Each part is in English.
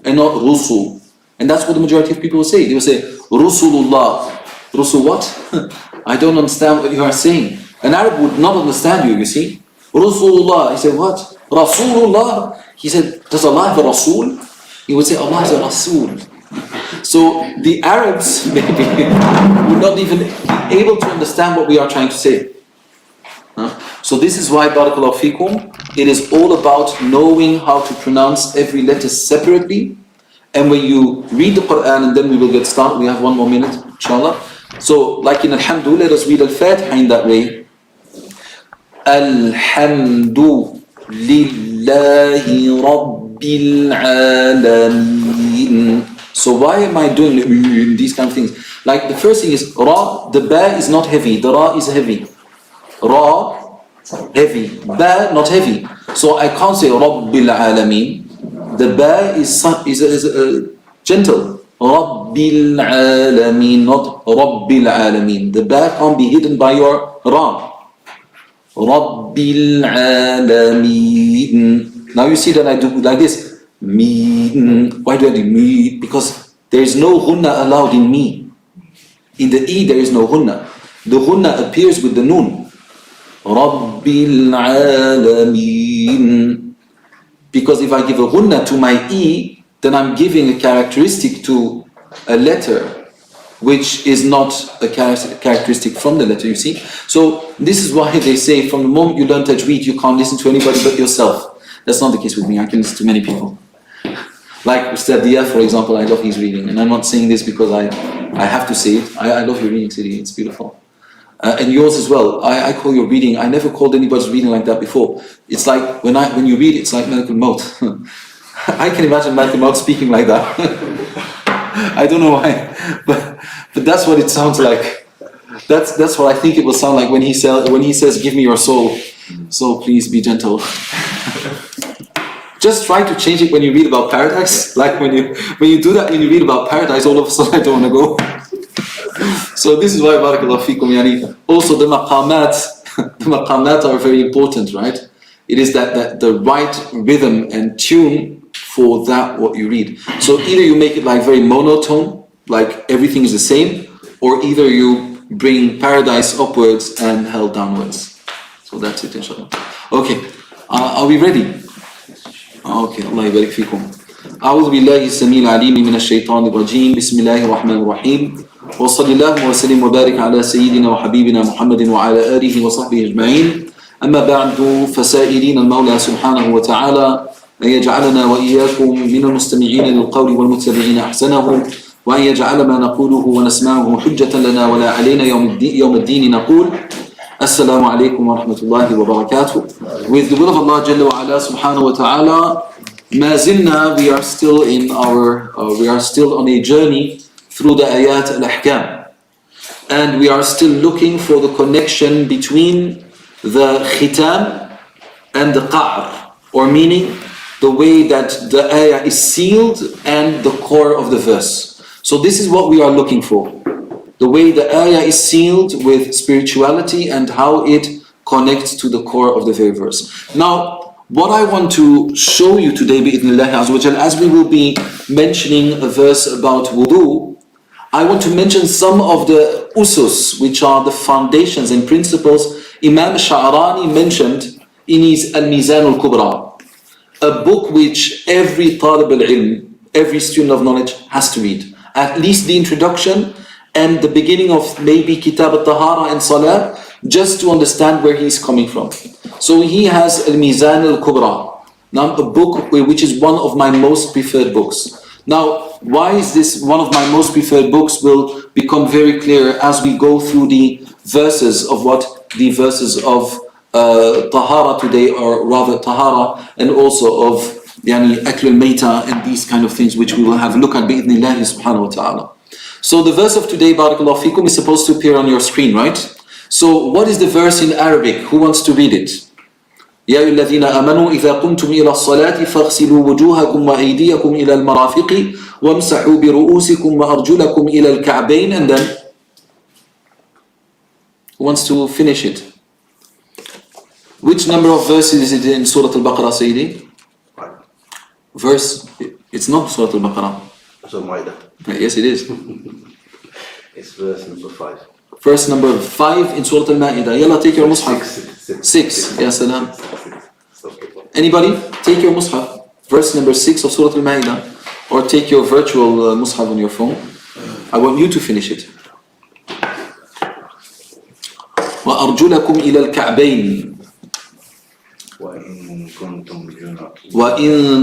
and not Rusul. And that's what the majority of people will say. They will say, Rusulullah. Rusul what? I don't understand what you are saying. An Arab would not understand you, you see. Rasulullah. He said, what? Rasulullah. He said, does Allah have a Rasul? He would say, Allah is a Rasul. So the Arabs maybe would not even be able to understand what we are trying to say. So this is why, Barakallahu Feekum, it is all about knowing how to pronounce every letter separately. And when you read the Qur'an, and then we will get started, we have 1 more minute, inshallah. So like in Alhamdu, let us read Al-Fatiha in that way. Alhamdu lillahi rabbil alameen. So why am I doing these kind of things? Like the first thing is Ra, the Ba is not heavy, the Ra is heavy. Ra, heavy, Ba, not heavy. So I can't say Rabbil Alameen. The Ba is gentle. Rabbil Alameen, not Rabbil Alameen. The Ba can't be hidden by your Ra. Rabbil Alameen. Now you see that I do like this. Me. Why do I do me? Because there is no ghunna allowed in me. In the E there is no ghunna. The ghunna appears with the noon. Rabbil Alameen. Because if I give a ghunna to my E, then I'm giving a characteristic to a letter which is not a characteristic from the letter, you see. So this is why they say from the moment you learn tajweed, you can't listen to anybody but yourself. That's not the case with me. I can listen to many people. Like Ustad Dia, for example, I love his reading. And I'm not saying this because I have to say it. I love your reading, Sidi. It's beautiful. And yours as well. I call your reading. I never called anybody's reading like that before. It's like when you read, it's like Malak al-Maut. I can imagine Malak al-Maut speaking like that. I don't know why, but that's what it sounds like. That's what I think it will sound like when he says, "Give me your soul, so please be gentle." Just try to change it when you read about paradise. Like when you do that, when you read about paradise, all of a sudden I don't want to go. So this is why, Barakallahu Feekum, yani. Also the maqamat are very important, right? It is that the right rhythm and tune for that what you read. So either you make it like very monotone, like everything is the same, or either you bring paradise upwards and hell downwards. So that's it, inshallah. Okay, are we ready? Okay, Allah yabarik fikum. أعوذ بالله السميع العليم من الشيطان الرجيم بسم الله الرحمن الرحيم وصلى الله وسلم وبارك على سيدنا وحبيبنا محمد وعلى آله وصحبه أجمعين أما بعد فسائلين المولى سبحانه وتعالى أن يجعلنا وإياكم من المستمعين للقول والمتبعين أحسنه وأن يجعل ما نقوله ونسمعه حجة لنا ولا علينا يوم الدين نقول السلام عليكم ورحمة الله وبركاته. With the will of Allah Jalla wa Ala subhanahu wa ta'ala, ما زلنا, we are still on a journey through the ayat al-ahkaam, and we are still looking for the connection between the khitam and the qa'r, or meaning the way that the ayah is sealed and the core of the verse. So this is what we are looking for. The way the ayah is sealed with spirituality and how it connects to the core of the very verse. Now, what I want to show you today, bi'idhnillah azza wa jal, as we will be mentioning a verse about wudu, I want to mention some of the usus, which are the foundations and principles Imam Sha'rani mentioned in his Al-Mizan al-Kubra, a book which every talib al-ilm, every student of knowledge has to read. At least the introduction and the beginning of maybe Kitab al-Tahara and Salah, just to understand where he's coming from. So he has Al-Mizan al-Kubra, now a book which is one of my most preferred books. Now, why is this one of my most preferred books will become very clear as we go through the verses of Tahara today, or rather Tahara, and also of Akl al-Mayta and these kind of things, which we will have a look at bi'idhnillahi subhanahu wa ta'ala. So the verse of today, Barakallahu Feekum, is supposed to appear on your screen, right? So what is the verse in Arabic? Who wants to read it? يا أيها الذين آمنوا إذا قمتم إلى الصلاة فاغسلوا وجوهكم وأيديكم إلى المرافق وامسحوا برؤوسكم وأرجلكم إلى الكعبين. And then, who wants to finish it? Which number of verses is it in Surah Al-Baqarah, Sayyidi? Verse It's not Surah Al-Baqarah. So Maida. Yes, it is. It's verse number 5. Verse number 5 in Surah Al-Ma'idah. Yalla, take your mushaf. 6. Ya salam. Anybody? Take your mushaf. Verse number 6 of Surah Al-Ma'idah. Or take your virtual mushaf on your phone. I want you to finish it. وَأَرْجُلَكُمْ إِلَى الْكَعْبَيْنِ وَإِن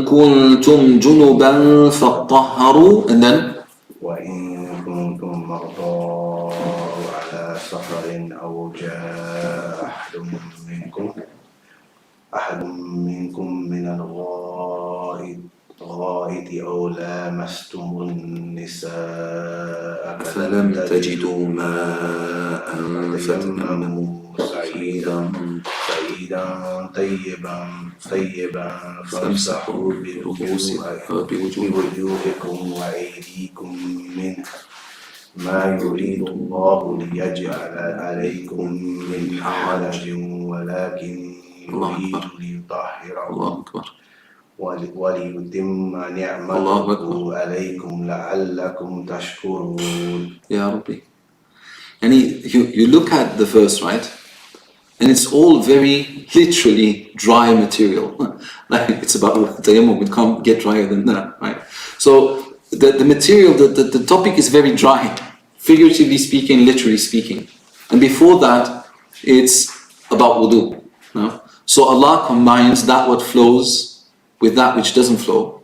كُنتُمْ جُنُبًا فَاطَّهَّرُوا. And then وَإِن كُنتُم مَّرْضَىٰ أَوْ عَلَىٰ سَفَرٍ أَوْ جَاءَ أَحَدٌ مِّنكُم مِّنَ الغائط أو لامستم النساء فلم تجدوا ماء فتيمموا سعيدا طيبا فامسحوا بوجوهكم وأيديكم منه ما يريد الله ليجعل عليكم من حرج ولكن يريد ليطهركم وليتم نعمته عليكم لعلكم تشكرون. Ya Rabbi. And you look at the verse, right? And it's all very literally dry material. Like it's about tayammum, it can't get drier than that, right? So the material, the topic is very dry, figuratively speaking, literally speaking. And before that, it's about wudu. No? So Allah combines that what flows with that which doesn't flow,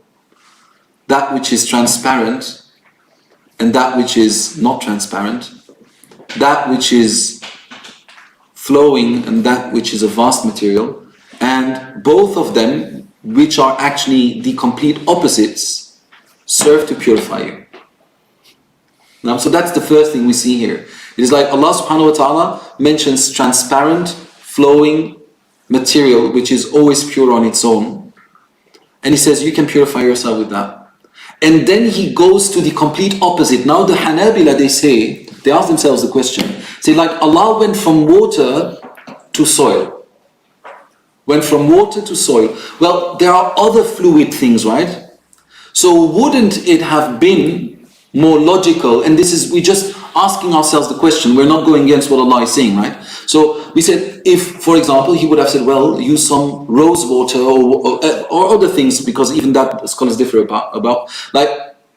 that which is transparent and that which is not transparent, that which is flowing and that which is a vast material, and both of them, which are actually the complete opposites, serve to purify you. Now, so that's the first thing we see here. It is like Allah subhanahu wa ta'ala mentions transparent, flowing material which is always pure on its own. And He says you can purify yourself with that. And then He goes to the complete opposite. Now the Hanabila, they ask themselves the question. Say like Allah went from water to soil. Went from water to soil. Well, there are other fluid things, right? So wouldn't it have been more logical, and we're just asking ourselves the question, we're not going against what Allah is saying, right? So we said, if, for example, He would have said, well, use some rose water or other things, because even that scholars differ about like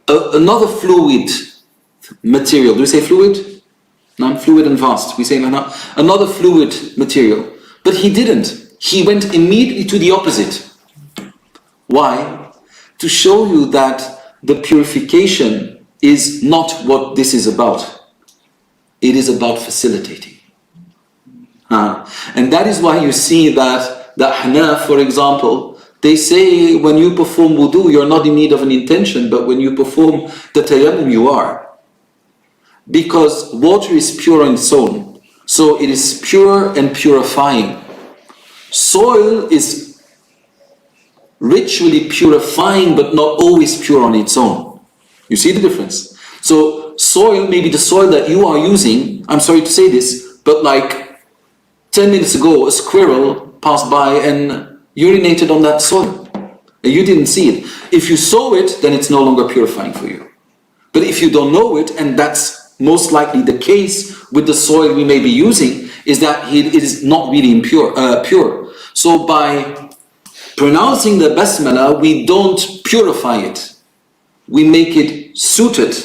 another fluid material. Do we say fluid? No, fluid and vast. We say another fluid material. But He didn't. He went immediately to the opposite. Why? To show you that the purification is not what this is about. It is about facilitating. And that is why you see that the Hanaf, for example, they say when you perform wudu, you're not in need of an intention, but when you perform the tayammum, you are. Because water is pure on its own. So it is pure and purifying. Soil is ritually purifying, but not always pure on its own. You see the difference? So soil, maybe the soil that you are using, I'm sorry to say this, but like 10 minutes ago, a squirrel passed by and urinated on that soil. And you didn't see it. If you saw it, then it's no longer purifying for you. But if you don't know it, and that's most likely the case with the soil we may be using, is that it is not really pure. So by pronouncing the basmala, we don't purify it. We make it suited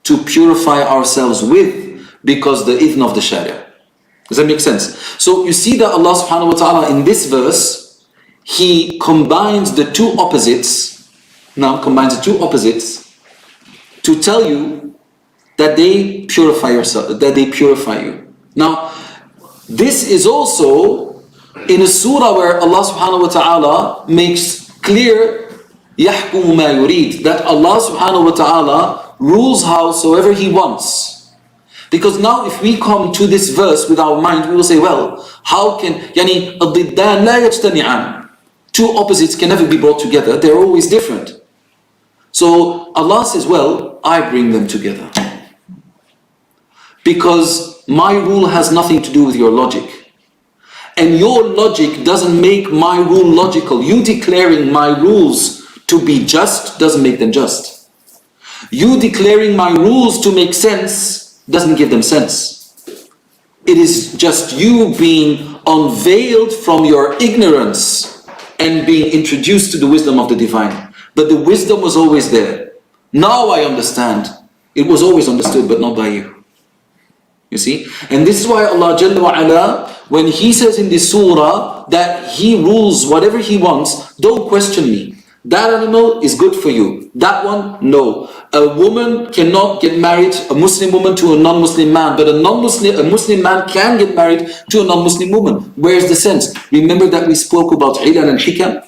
to purify ourselves with, because the idhn of the sharia. Does that make sense? So you see that Allah subhanahu wa ta'ala in this verse, He combines the two opposites, to tell you that they purify you. Now, this is also in a surah where Allah subhanahu wa ta'ala makes clear يَحْكُمُ مَا يُرِيد, that Allah subhanahu wa ta'ala rules howsoever He wants. Because now if we come to this verse with our mind, we will say, well, how can, الضدان لا يجتمعان. Two opposites can never be brought together, they're always different. So Allah says, well, I bring them together. Because my rule has nothing to do with your logic. And your logic doesn't make my rule logical. You declaring my rules to be just doesn't make them just. You declaring my rules to make sense doesn't give them sense. It is just you being unveiled from your ignorance and being introduced to the wisdom of the divine. But the wisdom was always there. Now I understand. It was always understood, but not by you. You see? And this is why Allah Jalla wa Ala, when He says in this surah that He rules whatever He wants, don't question me. That animal is good for you. That one, no. A woman cannot get married, a Muslim woman, to a non-Muslim man, but a Muslim man can get married to a non-Muslim woman. Where's the sense? Remember that we spoke about ilal and hikam?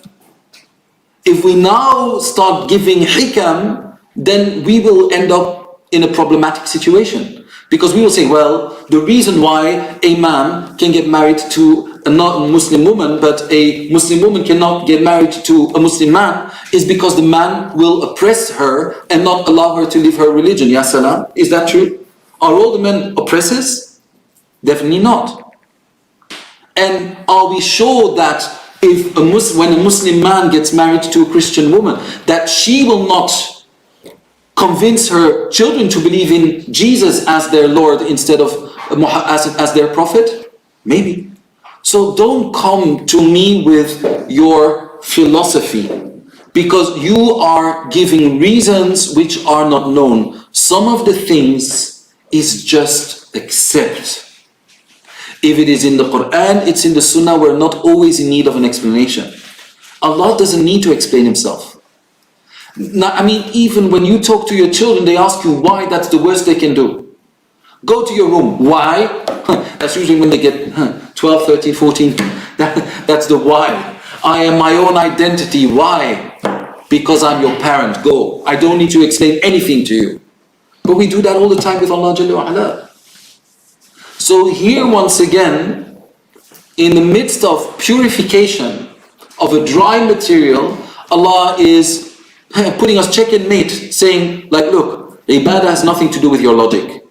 If we now start giving hikam, then we will end up in a problematic situation. Because we will say, well, the reason why a man can get married to a non-Muslim woman, but a Muslim woman cannot get married to a Muslim man, is because the man will oppress her and not allow her to live her religion. Ya salam. Is that true? Are all the men oppressors? Definitely not. And are we sure that if when a Muslim man gets married to a Christian woman, that she will not convince her children to believe in Jesus as their Lord instead of as their prophet? Maybe. So don't come to me with your philosophy, because you are giving reasons which are not known. Some of the things is just accept. If it is in the Qur'an, it's in the Sunnah, we're not always in need of an explanation. Allah doesn't need to explain Himself. Now, I mean, even when you talk to your children, they ask you why. That's the worst they can do. Go to your room. Why? That's usually when they get 12, 13, 14. That's the why. I am my own identity. Why? Because I'm your parent. Go. I don't need to explain anything to you. But we do that all the time with Allah Jalla wa Ala. So here once again, in the midst of purification of a dry material, Allah is putting us check and mate, saying like, look, ibadah has nothing to do with your logic.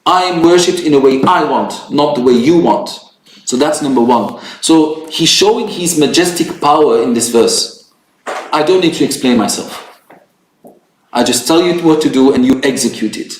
I am worshipped in a way I want, not the way you want. So that's number one. So He's showing His majestic power in this verse. I don't need to explain myself. I just tell you what to do and you execute it.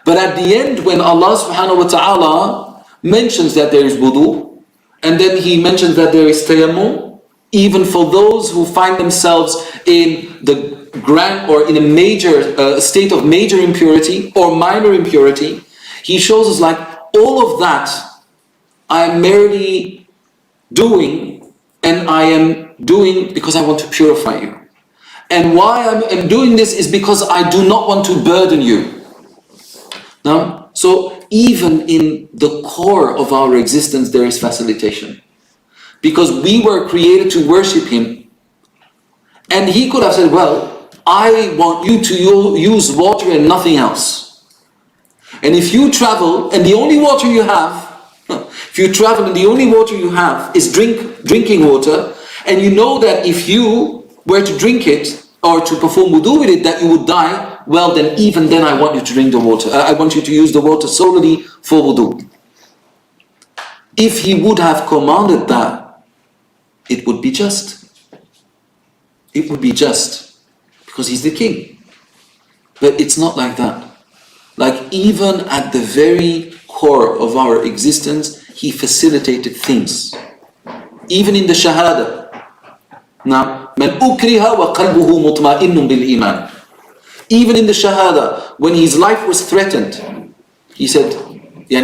But at the end, when Allah subhanahu wa ta'ala mentions that there is wudu, and then He mentions that there is tayammum, even for those who find themselves in the grand or in a major state of major impurity or minor impurity, He shows us like all of that I am merely doing, and I am doing because I want to purify you. And why I'm doing this is because I do not want to burden you. Now, so even in the core of our existence there is facilitation. Because we were created to worship Him. And He could have said, well, I want you to use water and nothing else. And if you travel and the only water you have, is drinking water, and you know that if you were to drink it or to perform wudu with it that you would die, well then even then I want you to drink the water. I want you to use the water solely for wudu. If He would have commanded that, it would be just. It would be just. Because He's the King. But it's not like that. Like even at the very core of our existence, He facilitated things. Even in the Shahada. Now, مَنْ أُكْرِهَا وَقَلْبُهُ مُطْمَئِنٌ بِالْإِيمَانِ. Even in the Shahada, when his life was threatened, he said,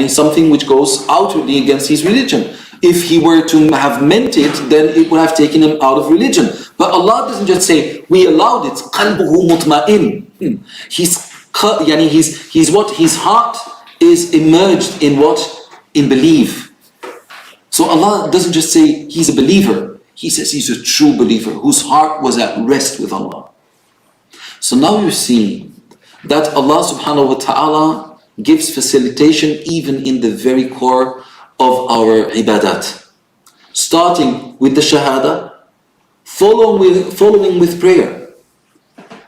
something which goes outwardly against his religion. If he were to have meant it, then it would have taken him out of religion. But Allah doesn't just say, we allowed it. قَلْبُهُ مُطْمَئِنٌ. His heart is immersed in what? In belief. So Allah doesn't just say he's a believer. He says he's a true believer whose heart was at rest with Allah. So now you see that Allah subhanahu wa ta'ala gives facilitation even in the very core of our ibadat. Starting with the shahada, following with prayer.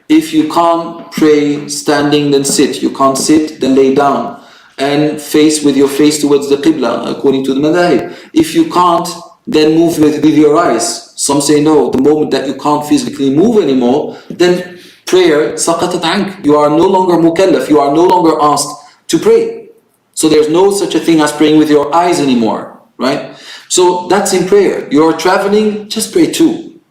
If you can't pray standing, then sit. You can't sit, then lay down and face with your face towards the qibla according to the madahib. If you can't, then move with your eyes. Some say no, the moment that you can't physically move anymore, then prayer, saqatat ank. You are no longer mukallaf, you are no longer asked to pray. So there's no such a thing as praying with your eyes anymore, right? So that's in prayer. You're traveling, just pray too.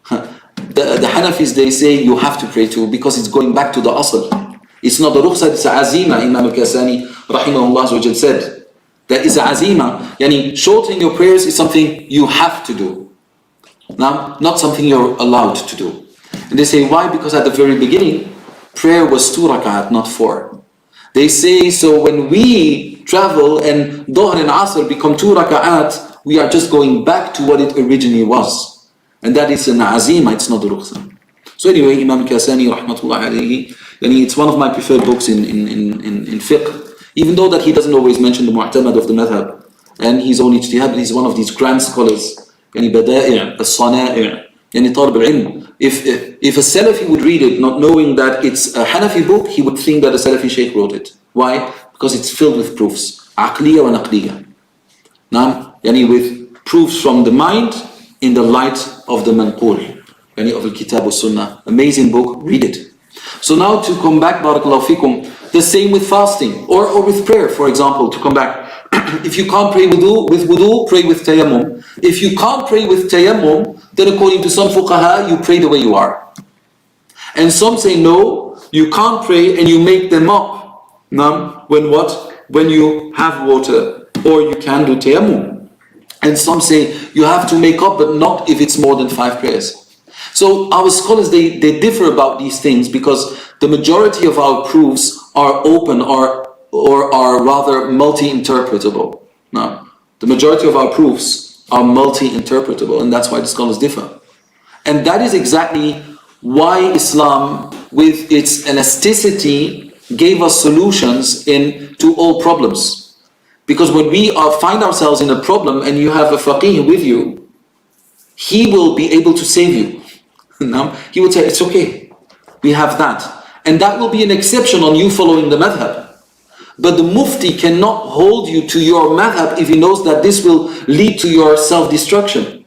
The Hanafis, they say you have to pray too because it's going back to the asl. It's not the rukhsat, it's a azima. Imam al-Kasani rahimahullah said that is a azima. Yani shortening your prayers is something you have to do. Now, not something you're allowed to do. And they say why? Because at the very beginning, prayer was 2 rak'at, not 4. They say so when we travel and Dhuhr and Asr become 2 rak'at, we are just going back to what it originally was. And that is an azima, it's not the rukhsah. So anyway, Imam Kasani rahmatullah alayhi, it's one of my preferred books in fiqh, even though that he doesn't always mention the mu'tamad of the madhab, and he's only ijtihad, he's one of these grand scholars, bada'i' as-sana'i', talib al-ilm. If a Salafi would read it not knowing that it's a Hanafi book, he would think that a Salafi Shaykh wrote it. Why? Because it's filled with proofs, aqliya wa naqliya. Now, with proofs from the mind in the light of the manqul, of al-kitab wa sunnah. Amazing book, read it. So now to come back, barakallahu fikum, the same with fasting or with prayer, for example, to come back. If you can't pray with wudu, pray with tayammum. If you can't pray with tayammum, then according to some fuqaha, you pray the way you are. And some say no, you can't pray and you make them up. When what? When you have water, or you can do tayammum. And some say you have to make up, but not if it's more than 5 prayers. So our scholars, they differ about these things because the majority of our proofs are open or are rather multi-interpretable. Now, the majority of our proofs are multi-interpretable, and that's why the scholars differ. And that is exactly why Islam, with its elasticity, gave us solutions to all problems. Because when we find ourselves in a problem and you have a faqih with you, he will be able to save you. He would say, it's okay, we have that. And that will be an exception on you following the madhab. But the mufti cannot hold you to your madhab if he knows that this will lead to your self-destruction.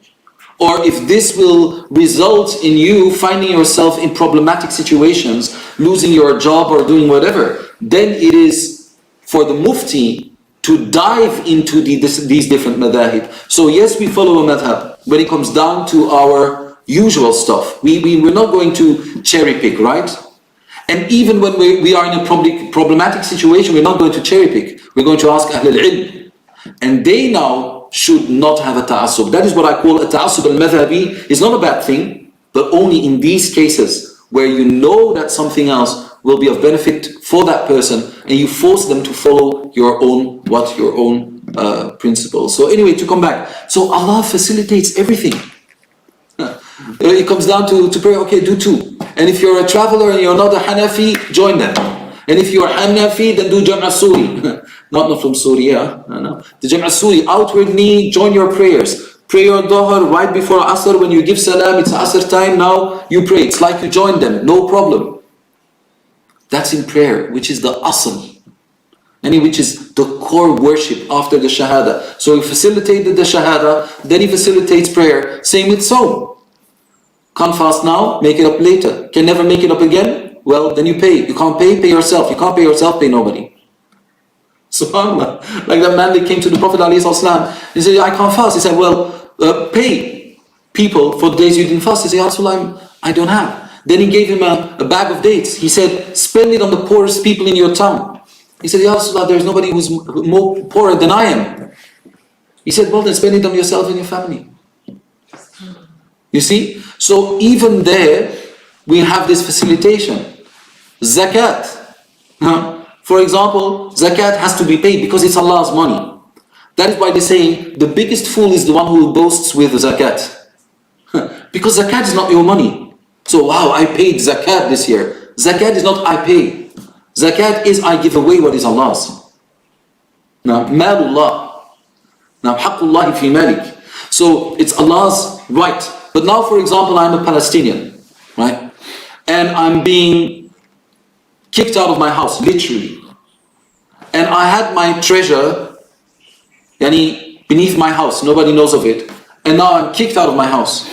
Or if this will result in you finding yourself in problematic situations, losing your job or doing whatever. Then it is for the mufti to dive into these different madhahib. So yes, we follow a madhab when it comes down to our usual stuff. We're not going to cherry pick, right? And even when we are in a problematic situation, we're not going to cherry pick. We're going to ask Ahl al-Ilm. And they now should not have a ta'assub. That is what I call a ta'assub al-madhabi. It's not a bad thing, but only in these cases where you know that something else will be of benefit for that person and you force them to follow your own principles. So anyway, to come back. So Allah facilitates everything. It comes down to prayer, okay, do 2. And if you're a traveler and you're not a Hanafi, join them. And if you're Hanafi, then do Jam'a Suri. not from Surya, no. The Jam'a Suri, outwardly join your prayers. Pray your Dhuhr right before Asr. When you give Salam, it's Asr time, now you pray. It's like you join them, no problem. That's in prayer, which is the Asl. Which is the core worship after the Shahada. So he facilitated the Shahada, then he facilitates prayer. Same with Sawm. Can't fast now, make it up later. Can never make it up again? Well, then you pay. You can't pay yourself. You can't pay yourself, pay nobody. SubhanAllah. Like that man that came to the Prophet ﷺ, he said, I can't fast. He said, well, pay people for the days you didn't fast. He said, Ya Rasulullah, I don't have. Then he gave him a bag of dates. He said, spend it on the poorest people in your town. He said, Ya Rasulullah, there's nobody who's more poorer than I am. He said, well, then spend it on yourself and your family. You see? So even there, we have this facilitation. Zakat. For example, zakat has to be paid because it's Allah's money. That is why they're saying the biggest fool is the one who boasts with zakat. Because zakat is not your money. So wow, I paid zakat this year. Zakat is not I pay. Zakat is I give away what is Allah's. Now, malullah. Now, haqqullahi fi malik. So it's Allah's right. But now, for example, I'm a Palestinian, right? And I'm being kicked out of my house, literally. And I had my treasure beneath my house. Nobody knows of it. And now I'm kicked out of my house.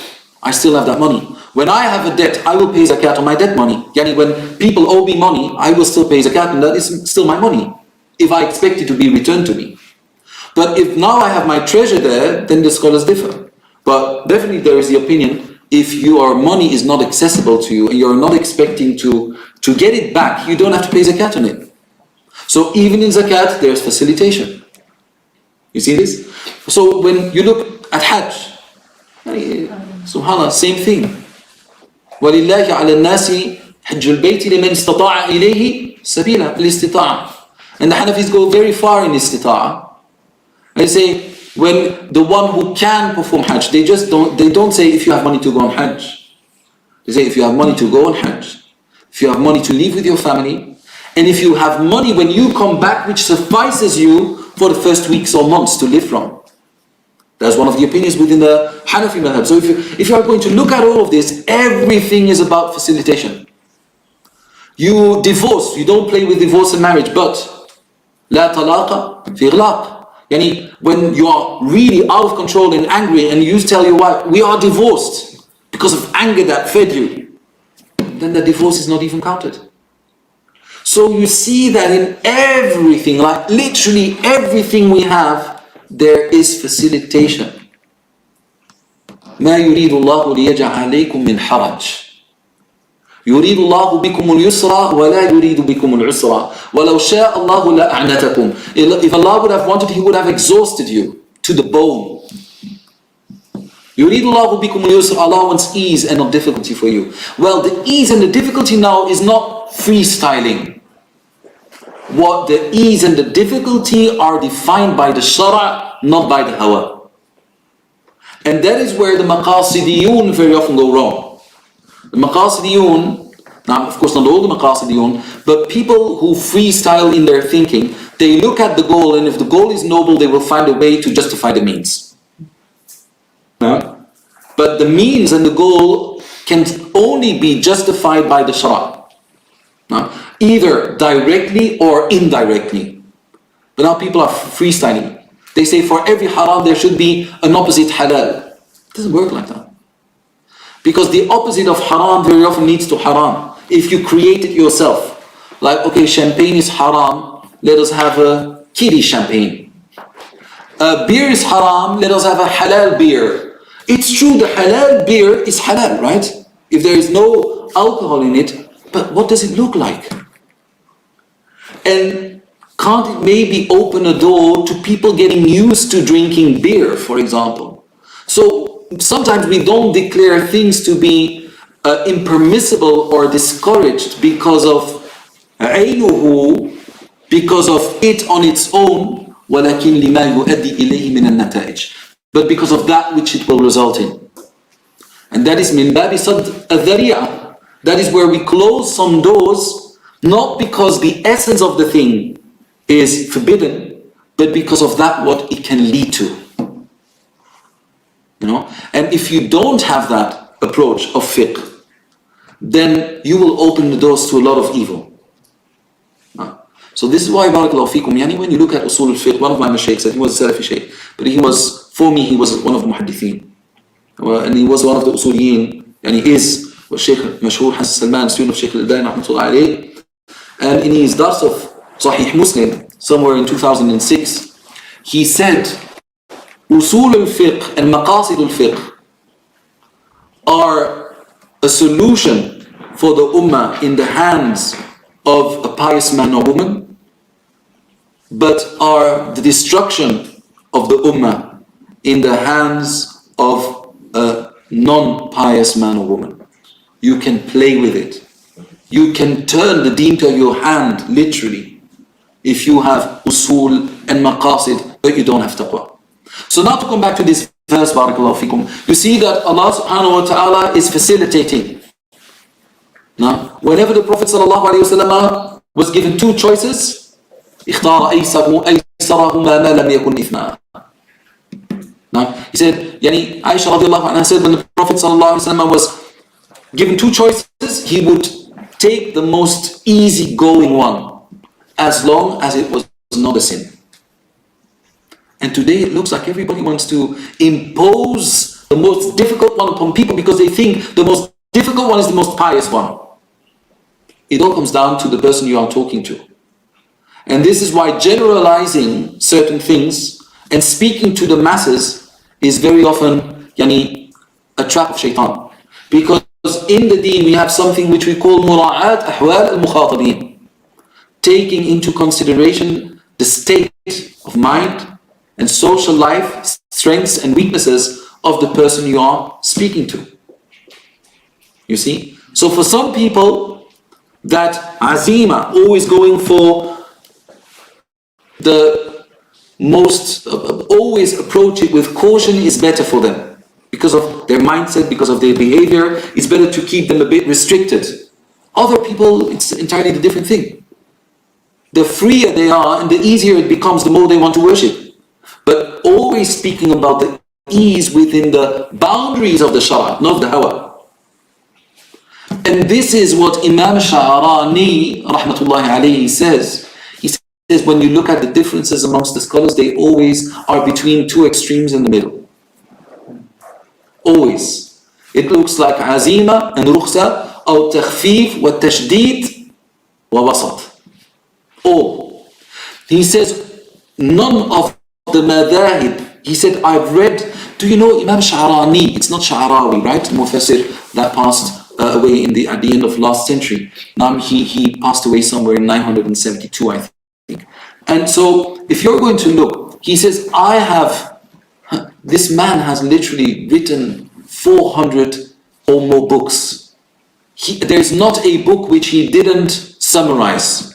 I still have that money. When I have a debt, I will pay zakat on my debt money. Yani when people owe me money, I will still pay zakat, and that is still my money, if I expect it to be returned to me. But if now I have my treasure there, then the scholars differ. But definitely there is the opinion, if your money is not accessible to you and you're not expecting to get it back, you don't have to pay zakat on it. So even in zakat, there's facilitation. You see this? So when you look at Hajj, subhanAllah, same thing. وَلِلَّهِ عَلَى النَّاسِ حَجُّ الْبَيْتِ لِمَنْ اسْتَطَاعَ إِلَيْهِ سَبِيلًا الْإِسْتِطَاعَ. And the Hanafis go very far in istita'a. They say, when the one who can perform Hajj, they don't say if you have money to go on Hajj. They say if you have money to go on Hajj, if you have money to live with your family, and if you have money when you come back which suffices you for the first weeks or months to live from. That's one of the opinions within the Hanafi madhab. So if you are going to look at all of this, everything is about facilitation. You divorce, you don't play with divorce and marriage, but لا طلاق في إغلاق. Yani when you are really out of control and angry and you tell your wife, we are divorced because of anger that fed you, then the divorce is not even counted. So you see that in everything, like literally everything we have, there is facilitation. ما يريد الله ليجعل عليكم من حرج. يريد الله بكم اليسر ولا يريد بكم العسر ولو شاء الله لأعنتكم. If Allah would have wanted, He would have exhausted you to the bone. يريد الله بكم اليسر. Allah wants ease and not difficulty for you. Well, the ease and the difficulty now is not freestyling. What the ease and the difficulty are defined by the Shara', not by the Hawa. And that is where the Maqasidiyun very often go wrong. The Maqasidiyun, now of course not all the Maqasidiyun, but people who freestyle in their thinking, they look at the goal, and if the goal is noble, they will find a way to justify the means. But the means and the goal can only be justified by the Shara'. Either directly or indirectly. But now people are freestyling. They say for every haram there should be an opposite halal. It doesn't work like that. Because the opposite of haram very often leads to haram. If you create it yourself. Like, okay, champagne is haram, let us have a kiddie champagne. Beer is haram, let us have a halal beer. It's true, the halal beer is halal, right? If there is no alcohol in it, but what does it look like? And can't it maybe open a door to people getting used to drinking beer, for example? So sometimes we don't declare things to be impermissible or discouraged because of عينه, because of it on its own, ولكن لما يؤدي إليه من النتائج, but because of that which it will result in. And that is من باب صد الذريعة. That is where we close some doors, not because the essence of the thing is forbidden, but because of that what it can lead to. You know? And if you don't have that approach of fiqh, then you will open the doors to a lot of evil. So this is why, barakallahu feekum, yani when you look at usul al-fiqh, one of my mashaykhs said, he was a Salafi shaykh, but he was, for me, he was one of the muhaddithin. And he was one of the usuliyin, and he is Shaykh Mashhur Hassan Sulayman, student of Shaykh al-Albani rahmatullah alayh. And in his dars of Sahih Muslim, somewhere in 2006, he said, Usul al-fiqh and maqasid al-fiqh are a solution for the ummah in the hands of a pious man or woman, but are the destruction of the ummah in the hands of a non-pious man or woman. You can play with it. You can turn the deen to your hand, literally, if you have usul and maqasid, but you don't have taqwa. So now to come back to this verse, barakallahu fikum, you see that Allah subhanahu wa ta'ala is facilitating. Now, whenever the Prophet sallallahu alayhi wa sallam was given two choices, اختار أيسرهما ما لم يكن إثما. Now, he said, Yani Aisha radiallahu anha said, when the Prophet sallallahu alayhi wa sallam was given two choices, he would take the most easy-going one, as long as it was not a sin. And today it looks like everybody wants to impose the most difficult one upon people because they think the most difficult one is the most pious one. It all comes down to the person you are talking to. And this is why generalizing certain things and speaking to the masses is very often a trap of shaitan. Because in the deen we have something which we call mura'at ahwal al-mukhatabin, taking into consideration the state of mind and social life, strengths and weaknesses of the person you are speaking to. You see? So for some people, that azima, always going for the most, always approach it with caution is better for them. Because of their mindset, because of their behavior, it's better to keep them a bit restricted. Other people, it's entirely a different thing. The freer they are and the easier it becomes, the more they want to worship. But always speaking about the ease within the boundaries of the shara, not the hawa. And this is what Imam Sha'arani, rahmatullahi alayhi, says. He says when you look at the differences amongst the scholars, they always are between two extremes in the middle. Always. It looks like azima and rukhsa, or takhfif wa tashdid wa wasat. All. He says none of the madhahib. He said, I've read, do you know Imam Sha'arani? It's not Sha'arawi, right? Mufassir that passed away at the end of last century. Now he passed away somewhere in 972, I think. And so if you're going to look, he says, this man has literally written 400 or more books. There's not a book which he didn't summarize.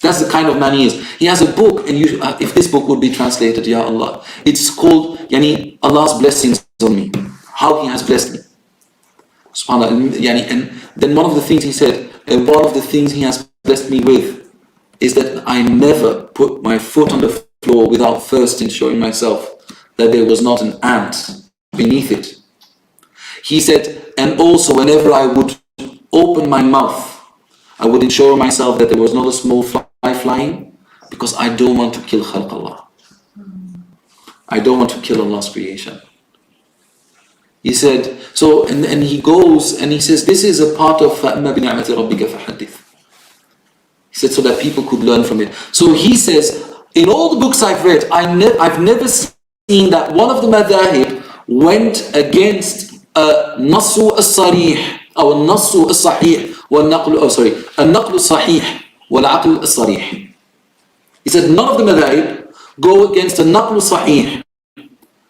That's the kind of man he is. He has a book, and if this book would be translated, Ya Allah, it's called Allah's blessings on me. How He has blessed me. SubhanAllah. And then one of the things he said, and one of the things He has blessed me with, is that I never put my foot on the floor without first ensuring myself that there was not an ant beneath it. He said, and also whenever I would open my mouth, I would ensure myself that there was not a small fly flying, because I don't want to kill khalq Allah. I don't want to kill Allah's creation. He said, so, and he goes and he says, this is a part of فَأَمَّا بِنِعْمَةِ رَبِّكَ فَحَدِّثْ. He said, so that people could learn from it. So he says, in all the books I've read, I've never seen that one of the madahib went against النص الصريح أو النص الصحيح والنقل النقل الصحيح والعقل الصريح. He said none of the madhahib go against النقل الصحيح,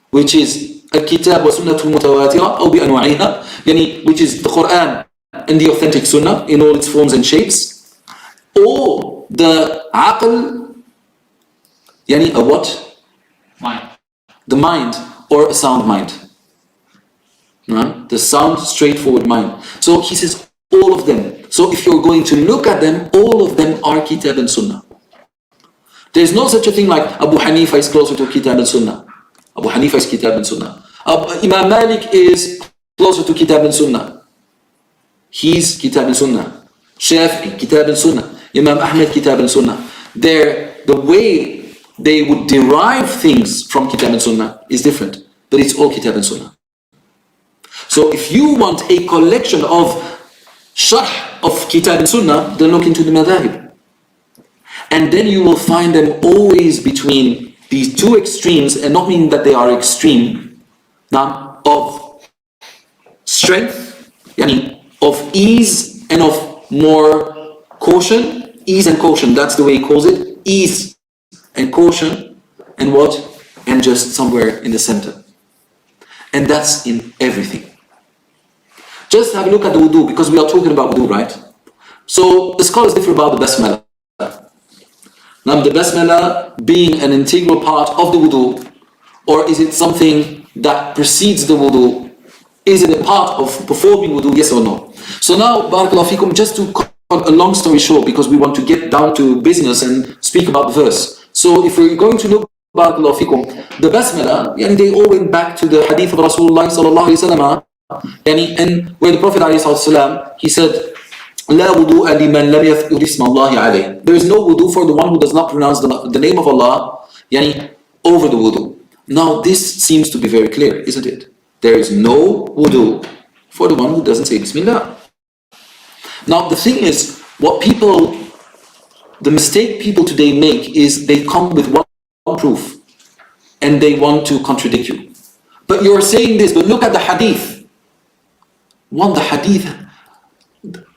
which is الكتاب والسنة المتواترة أو بأنواعها, which is the Qur'an and the authentic Sunnah in all its forms and shapes, or the عقل, a what? Mind. The mind, or a sound mind. The sound, straightforward mind. So he says all of them. So if you're going to look at them, all of them are Kitab and Sunnah. There's no such a thing like Abu Hanifa is closer to Kitab and Sunnah. Abu Hanifa is Kitab and Sunnah. Imam Malik is closer to Kitab and Sunnah. He's Kitab and Sunnah. Shafi'i, Kitab and Sunnah. Imam Ahmed, Kitab and Sunnah. The way they would derive things from Kitab and Sunnah is different, but it's all Kitab and Sunnah. So if you want a collection of sharh of Kitab and Sunnah, then look into the madhahib. And then you will find them always between these two extremes, and not meaning that they are extreme, of strength, of ease and of more caution. Ease and caution, that's the way he calls it. Ease and caution, and what? And just somewhere in the center. And that's in everything. Just have a look at the wudu, because we are talking about wudu, right? So the scholars differ about the basmala. Now the basmala being an integral part of the wudu, or is it something that precedes the wudu? Is it a part of performing wudu, yes or no? So now, barakallahu fikum, just to cut a long story short, because we want to get down to business and speak about the verse. So if we're going to look, barakallahu fikum, the basmala, they all went back to the hadith of Rasulullah sallallahu alayhi wa sallam, and where the Prophet ﷺ, he said, لا وضوء لمن لم يذكر اسم الله عليه. There is no wudu for the one who does not pronounce the name of Allah over the wudu. Now this seems to be very clear, isn't it? there is no wudu for the one who doesn't say Bismillah. Now the thing is, the mistake people today make is they come with one proof and they want to contradict you. But you're saying this, but look at the hadith.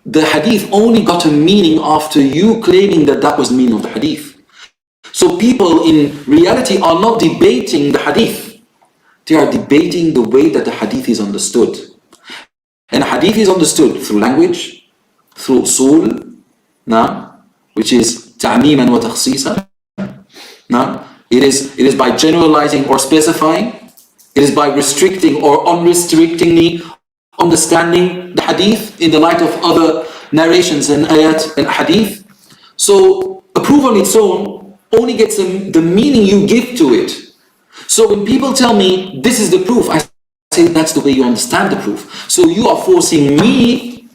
The hadith only got a meaning after you claiming that was the meaning of the hadith. So people in reality are not debating the hadith. They are debating the way that the hadith is understood. And hadith is understood through language, through usul, which is ta'meeman wa takhseesan. It is by generalizing or specifying. It is by restricting or unrestrictingly understanding the hadith in the light of other narrations and ayat and hadith. So a proof on its own only gets the meaning you give to it. So when people tell me this is the proof, I say that's the way you understand the proof. So you are forcing me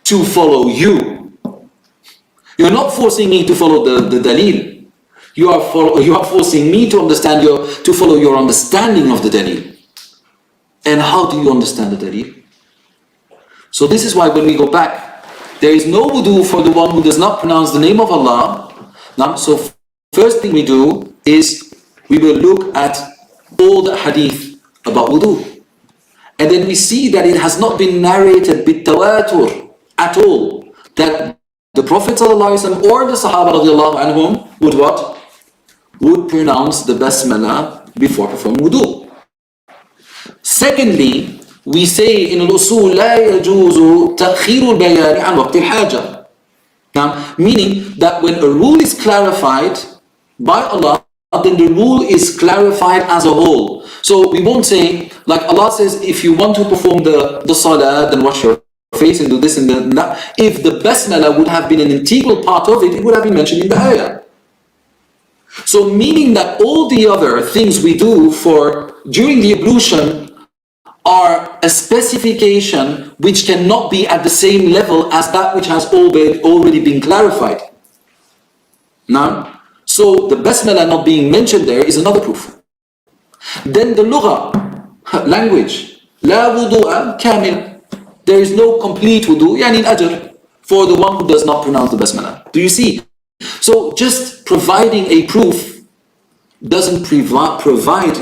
to follow you. You're not forcing me to follow the dalil. You are forcing me to follow your understanding of the dalil. And how do you understand the dalil? So this is why when we go back, there is no wudu for the one who does not pronounce the name of Allah. So first thing we do is we will look at all the hadith about wudu. And then we see that it has not been narrated bit-tawatur at all, that the Prophet ﷺ or the Sahaba radiallahu anhum would what? Would pronounce the basmala before performing wudu. Secondly, we say in al-usul لا يجوز تأخير البيان عن وقت الحاجة. Now, meaning that when a rule is clarified by Allah, then the rule is clarified as a whole. So we won't say, like Allah says, if you want to perform the salah, then wash your face and do this and that. If the basmala would have been an integral part of it, it would have been mentioned in the ayah. So meaning that all the other things we do during the ablution are a specification which cannot be at the same level as that which has already been clarified. So the basmala not being mentioned there is another proof. Then the lugha, language, la wudu'a kamil. There is no complete wudu, yani al-ajr, for the one who does not pronounce the basmala. Do you see? So just providing a proof doesn't provide,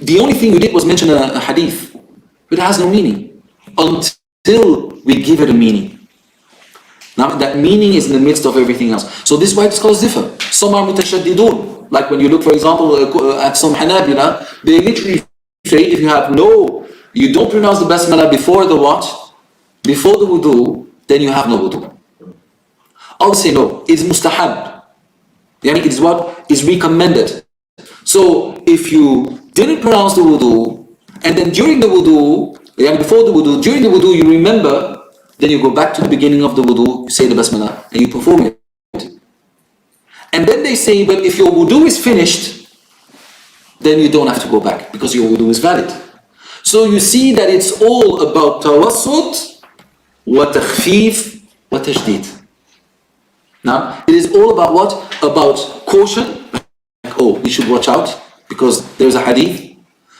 the only thing we did was mention a hadith. It has no meaning until we give it a meaning. Now that meaning is in the midst of everything else. So this is why scholars differ. Some are mutashaddidun. Like when you look, for example, at some Hanabila, they literally say if you don't pronounce the basmala before the what? Before the wudu, then you have no wudu. I would say no, it's mustahab. It is what is recommended. So if you didn't pronounce the wudu, and then during the wudu, before the wudu, during the wudu you remember, then you go back to the beginning of the wudu, you say the basmala, and you perform it. And then they say, but if your wudu is finished, then you don't have to go back, because your wudu is valid. So you see that it's all about tawassut, wa takhfif, wa tajdid. Now, it is all about what? About caution, like, we should watch out, because there's a hadith.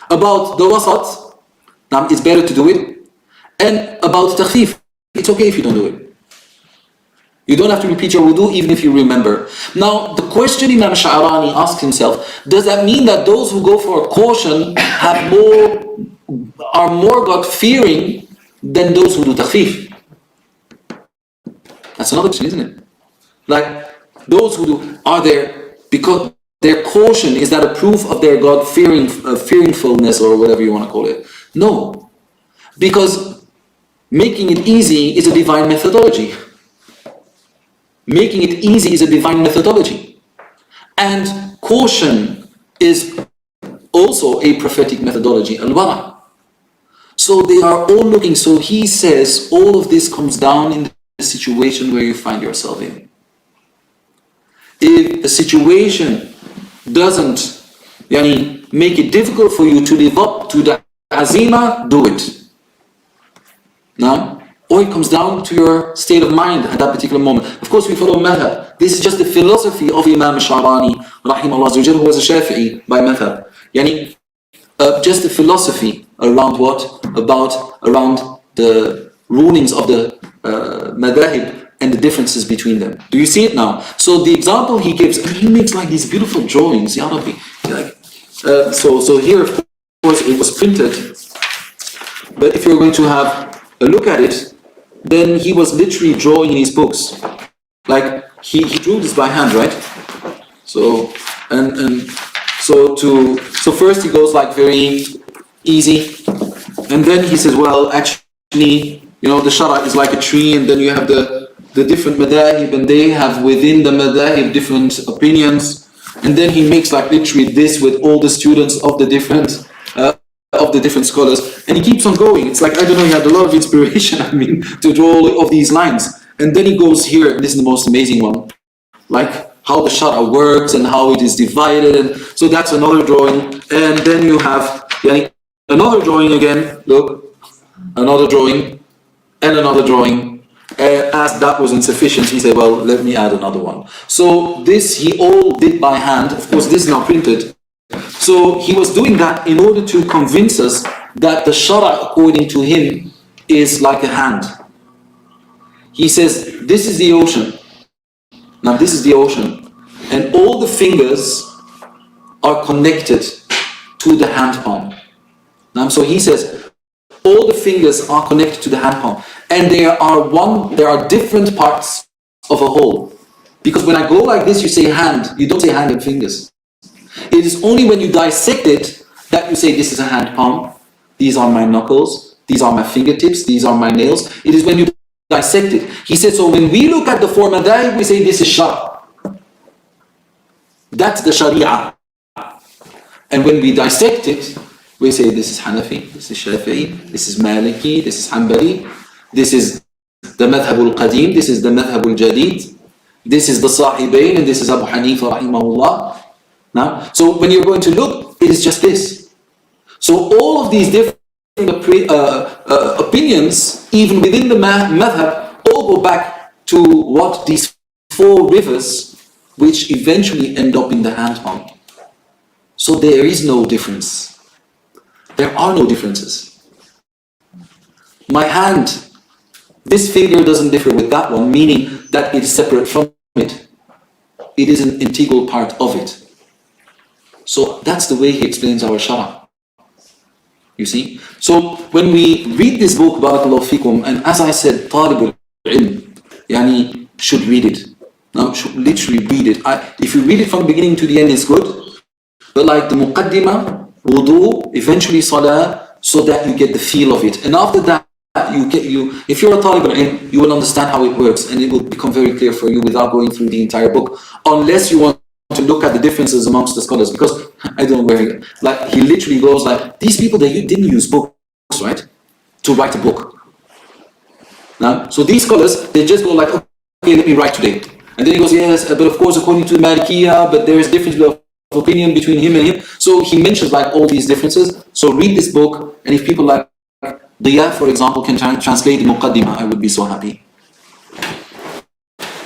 About the wasat, now it's better to do it. And about takhfif, it's okay if you don't do it. You don't have to repeat your wudu even if you remember. Now, the question Imam Sha'rani asked himself, does that mean that those who go for caution are more God-fearing than those who do takhfif? That's another question, isn't it? Like, those who do, are there, because their caution, is that a proof of their God-fearingfulness or whatever you want to call it? No. Because making it easy is a divine methodology. Making it easy is a divine methodology. And caution is also a prophetic methodology, al-wara. So they are all looking, so he says all of this comes down in the situation where you find yourself in. If a situation doesn't make it difficult for you to live up to the azima, do it. Or it comes down to your state of mind at that particular moment. Of course, we follow madhab. This is just the philosophy of Imam Sha'rani, rahimahullah, who was a Shafi'i by madhab. Just the philosophy. around what? Around the rulings of the madahib and the differences between them. Do you see it now? So the example he gives, and he makes like these beautiful drawings, Ya Rabbi. Like, so here, of course, it was printed. But if you're going to have a look at it, then he was literally drawing in his books. Like he drew this by hand, right? So so first he goes like very easy, and then he says, well, actually, you know, the shara is like a tree, and then you have the different madahib, and they have within the madahib different opinions, and then he makes like literally this with all the students of the different scholars, and he keeps on going. It's like, I don't know, he had a lot of inspiration, I mean, to draw all of these lines. And then he goes here, and this is the most amazing one, like how the shara works and how it is divided. And so that's another drawing. And then you have another drawing again, look, another drawing, and another drawing. As that was insufficient, he said, well, let me add another one. So this he all did by hand. Of course, this is now printed. So he was doing that in order to convince us that the shara, according to him, is like a hand. He says, this is the ocean. Now this is the ocean. And all the fingers are connected to the hand palm. Now, so he says, all the fingers are connected to the hand palm. And there are different parts of a whole. Because when I go like this, you say hand. You don't say hand and fingers. It is only when you dissect it that you say, this is a hand palm. These are my knuckles. These are my fingertips. These are my nails. It is when you dissect it. He said, so when we look at the four madahib, we say this is shar. That's the sharia. And when we dissect it, we say this is Hanafi, this is Shafi'i, this is Maliki, this is Hanbali, this is the madhab al-qadim, this is the madhab al-jadid, this is the Sahibain, and this is Abu Hanifa rahimahullah. Now, so when you're going to look, it is just this. So all of these different opinions, even within the madhab, all go back to what? These four rivers, which eventually end up in the hand palm. So there is no difference. There are no differences. My hand, this finger doesn't differ with that one, meaning that it is separate from it. It is an integral part of it. So that's the way he explains our shara. You see? So when we read this book, Barakallahu Fikum, and as I said, Talib al-Ilm, yani, should read it. Now, should literally read it. If you read it from the beginning to the end, it's good. But like the Muqaddimah, Wudu, eventually Salah, so that you get the feel of it. And after that, if you're a Talib al-Ilm, you will understand how it works, and it will become very clear for you without going through the entire book. Unless you want to look at the differences amongst the scholars, because I don't know where he literally goes like, these people, they didn't use books, right, to write a book. Now, so these scholars, they just go like, okay, let me write today. And then he goes, yes, but of course, according to Malikiya, but there is difference of opinion between him and him. So he mentions like all these differences. So read this book, and if people like Diya, for example, can translate the Muqaddimah, I would be so happy.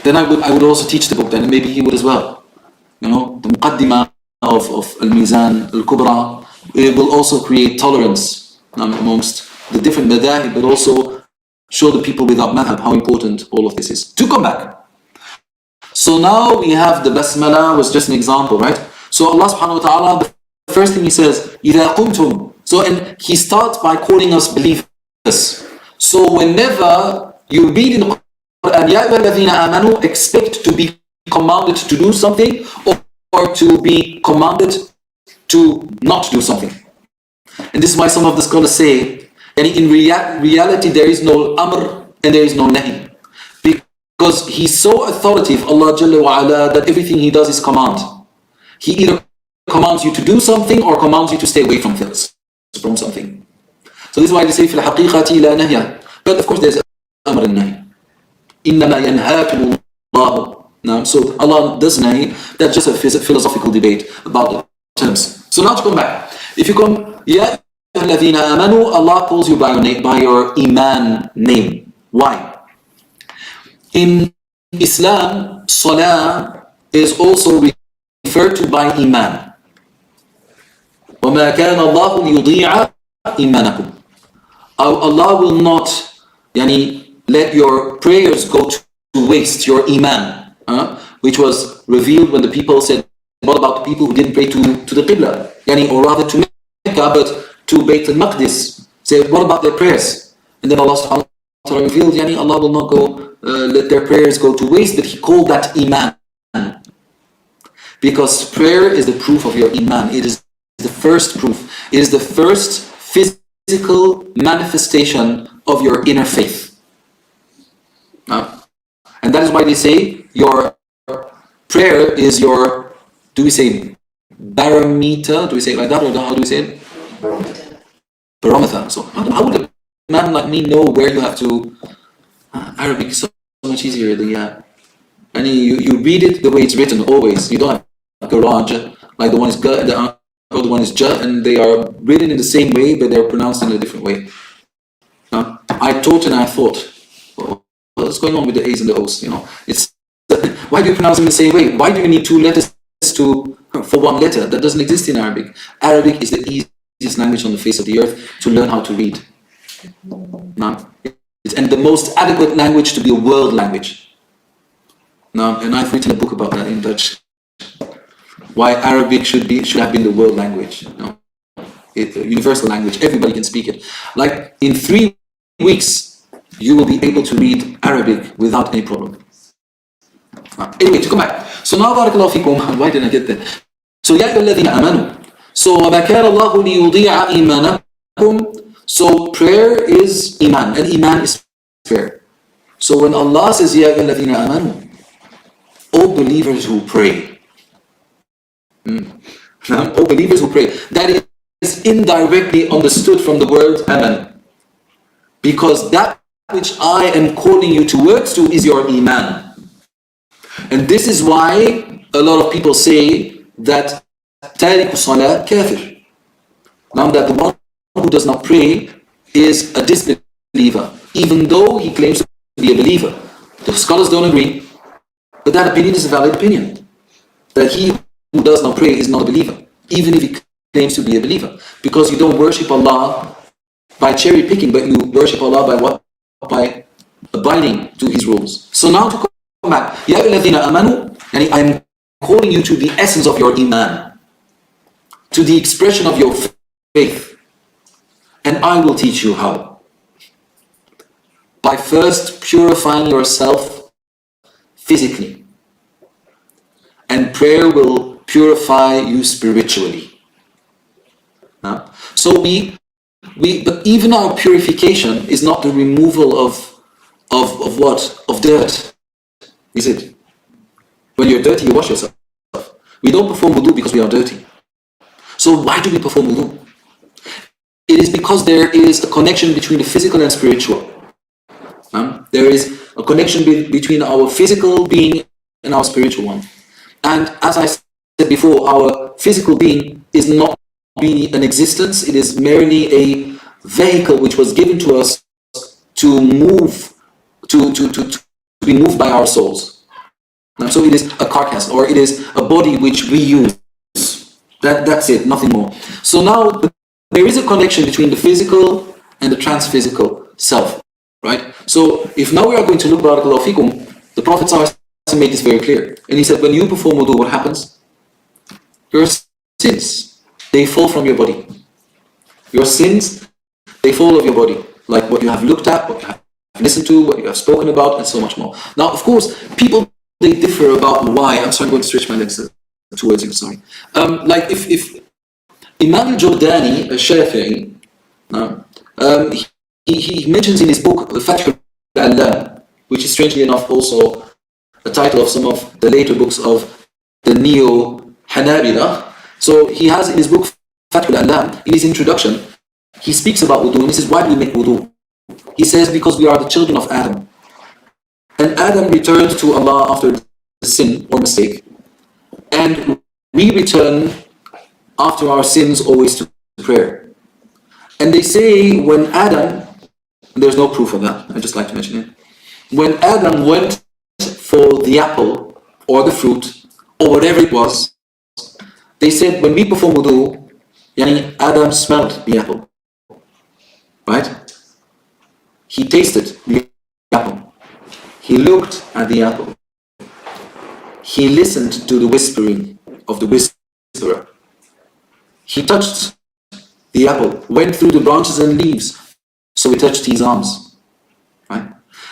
Then I would also teach the book then, and maybe he would as well. You know, the Muqaddimah of Al-Mizan, Al-Kubra, it will also create tolerance amongst the different madahib, but also show the people without madhab how important all of this is. To come back. So now we have the basmala was just an example, right? So Allah subhanahu wa ta'ala, the first thing he says, إِذَا قُمْتُمْ. So, and he starts by calling us believers. So whenever you read in the Qur'an, يَا أَيُّهَا الَّذِينَ آمَنُوا, expect to be commanded to do something, or to be commanded to not do something. And this is why some of the scholars say, and in reality there is no amr and there is no nahi. Because he's so authoritative, Allah Jalla wa Ala, that everything he does is command. He either commands you to do something or commands you to stay away from something. So this is why they say, فِي الْحَقِيقَةِ لَا نَهْيَ. But of course there's amr and nahi. إِنَّمَا يَنْهَاكُمُ اللَّهُ. Now, so Allah does nahi. That's just a philosophical debate about the terms. So now to come back. If you come, Ya ayyuhalladhina amanu, Allah calls you by your name, by your iman name. Why? In Islam, Salah is also referred to by Iman. وَمَا كَانَ اللَّهُ لِيُضِيعَ إيمانكم. Allah will not let your prayers go to waste, your iman, which was revealed when the people said, what about the people who didn't pray to the Qibla, or rather to Mecca, but to Bayt al-Maqdis? Say, what about their prayers? And then Allah subhanahu wa ta'ala revealed, Allah will not let their prayers go to waste, but He called that iman. Because prayer is the proof of your iman. It is the first proof. It is the first physical manifestation of your inner faith. And that is why they say your prayer is your, do we say barometer? Do we say it like that, or how do we say it? Barometer. So how would a man like me know where you have to? Arabic is so much easier. And you read it the way it's written always. You don't have garage, like the one is ga, the other one is ja, and they are written in the same way, but they're pronounced in a different way. I taught and I thought, what's going on with the A's and the O's? It's why do you pronounce them in the same way? Why do you need two letters for one letter? That doesn't exist in Arabic. Arabic is the easiest language on the face of the earth to learn how to read. And the most adequate language to be a world language. And I've written a book about that in Dutch. Why Arabic should have been the world language. It's a universal language. Everybody can speak it. Like in 3 weeks, you will be able to read Arabic without any problem. Anyway, to come back. So now, barakallahu fikum. Why didn't I get there? So, ya ayyuhalladhina amanu. So, وَمَا كَانَ اللَّهُ لِيُضِيعَ إِيمَانَكُمْ. So, prayer is iman, and iman is prayer. So, when Allah says, ya ayyuhalladhina amanu, all believers who pray. All believers who pray. That is indirectly understood from the word aman. Because that which I am calling you towards to is your iman. And this is why a lot of people say that tariq salah kafir. Now that the one who does not pray is a disbeliever, even though he claims to be a believer. The scholars don't agree, but that opinion is a valid opinion. That he who does not pray is not a believer, even if he claims to be a believer. Because you don't worship Allah by cherry picking, but you worship Allah by what? By abiding to His rules. So now to come back, Ya ayyuhalladhina amanu, I'm calling you to the essence of your iman, to the expression of your faith, and I will teach you how. By first purifying yourself physically, and prayer will purify you spiritually. So but even our purification is not the removal of what? Of dirt. Is it? When you're dirty, you wash yourself. We don't perform wudu because we are dirty. So why do we perform wudu? It is because there is a connection between the physical and spiritual. There is a connection between our physical being and our spiritual one. And as I said before, our physical being is not be an existence. It is merely a vehicle which was given to us to move, to be moved by our souls. So it is a carcass, or it is a body which we use. That's it, nothing more. So now there is a connection between the physical and the transphysical self, right? So if now we are going to look, barakallahu fikum, the Prophet made this very clear. And he said, when you perform wudu, what happens? Your sins, they fall from your body. Your sins, they fall of your body. Like what you have looked at, what you have listened to, what you have spoken about, and so much more. Now, of course, people, they differ about why. I'm sorry, I'm going to stretch my legs towards you, sorry. Like if Imam al-Jordani, al-Shafi'i, he mentions in his book, Fath al-Allam, which is strangely enough also the title of some of the later books of the Neo-Hanabila. So he has in his book, Fath al-Allam, in his introduction, he speaks about wudu, and he says, why do we make wudu? He says, because we are the children of Adam. And Adam returned to Allah after the sin or mistake. And we return after our sins always to prayer. And they say when Adam, there's no proof of that, I just like to mention it. When Adam went for the apple or the fruit or whatever it was, they said when we perform wudu, Adam smelled the apple. right? He tasted the apple. He looked at the apple. He listened to the whispering of the whisperer. He touched the apple, went through the branches and leaves, so it touched his arms, right?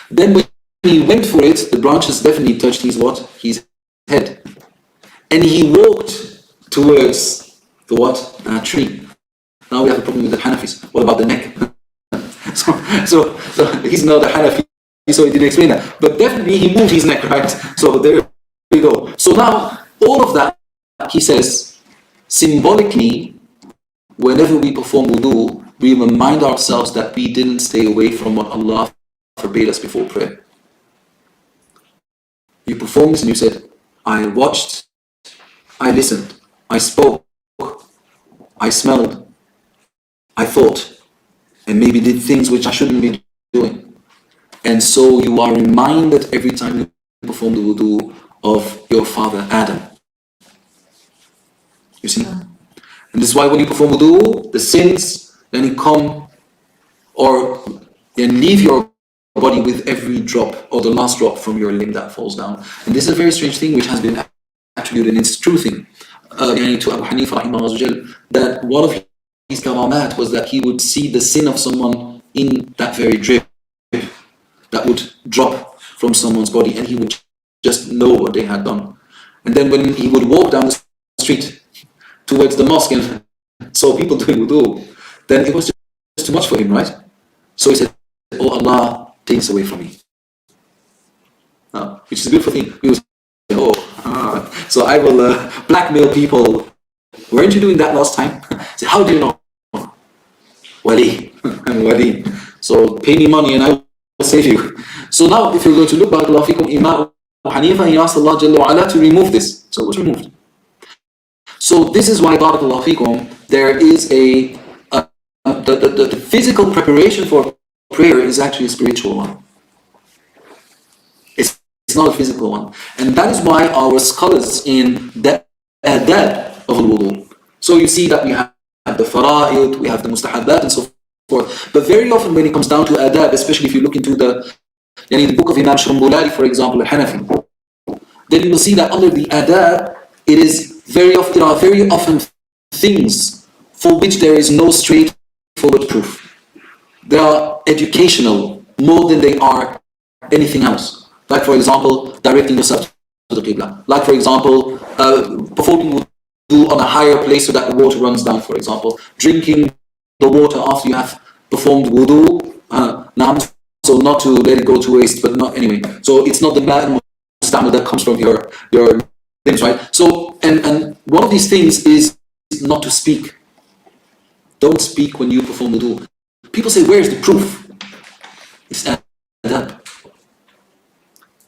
Then when he went for it, the branches definitely touched his what? His head. And he walked towards the what? Tree. Now we have a problem with the Hanafis. What about the neck? so he's not a Hanafi, so he didn't explain that. But definitely he moved his neck, right? So there we go. So now, all of that, he says, symbolically, whenever we perform wudu, we remind ourselves that we didn't stay away from what Allah forbade us before prayer. You performed this and you said, I watched, I listened, I spoke, I smelled, I thought, and maybe did things which I shouldn't be doing. And so you are reminded every time you perform the wudu of your father Adam. You see? And this is why when you perform wudu, the sins then come or then leave your body with every drop or the last drop from your limb that falls down. And this is a very strange thing which has been attributed, and it's true thing to Abu Hanifa rahimahullah, that one of his karamat was that he would see the sin of someone in that very drip that would drop from someone's body, and he would just know what they had done. And then when he would walk down the street towards the mosque and saw people doing wudu, then it was just too much for him, right? So he said, oh Allah, take this away from me. Which is a beautiful thing. He was so I will blackmail people. Weren't you doing that last time? Say, how do you know? Wali. I'm Wali. So pay me money and I will save you. So now if you're going to look, barakallahu fikum, Imam Hanifa, he asked Allah Jalla wa Ala to remove this. So it was removed. So this is why, barakallahu fikum, there is the physical preparation for prayer is actually a spiritual one. It's not a physical one. And that is why our scholars in the adab of al-wudu. So you see that we have the fara'id, we have the mustahabbat and so forth. But very often when it comes down to adab, especially if you look into the book of Imam Shambulari, for example, al-Hanafi, then you will see that under the adab, there are very often things for which there is no straightforward proof. They are educational more than they are anything else. Like for example, directing yourself to the Qibla. Like for example, performing wudu on a higher place so that the water runs down, for example. Drinking the water after you have performed wudu, so not to let it go to waste, but not anyway. So it's not the ma'an stamina that comes from your limbs, right? So, and one of these things is not to speak. Don't speak when you perform wudu. People say, where's the proof? It's adab.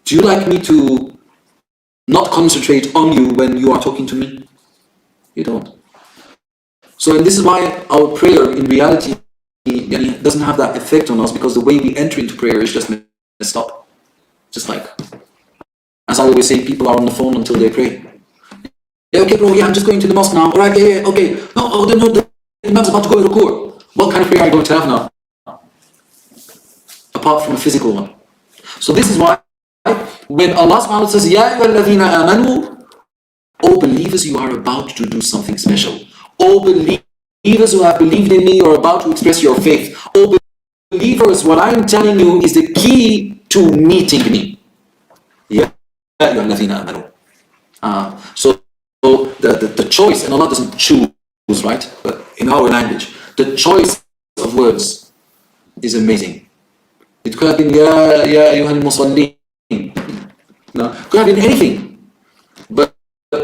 Do you like me to not concentrate on you when you are talking to me? You don't. So, and this is why our prayer in reality doesn't have that effect on us, because the way we enter into prayer is just messed up. Just like, as I always say, people are on the phone until they pray. Yeah, okay bro, I'm just going to the mosque now. Alright, yeah, okay. No, the imam's about to go to ruku'. What kind of prayer are you going to have now? Apart from a physical one. So this is why when Allah subhanahu wa ta'ala says, Ya ayyuhalladhina amanu, O believers, you are about to do something special. O believers who have believed in me, you are about to express your faith. O believers, what I am telling you is the key to meeting me. Ya ayyuhalladhina amanu. So the choice, and Allah doesn't choose, right? But in our language, the choice of words is amazing. It could have been Ya ayyuhal musallin. No, could have been anything. But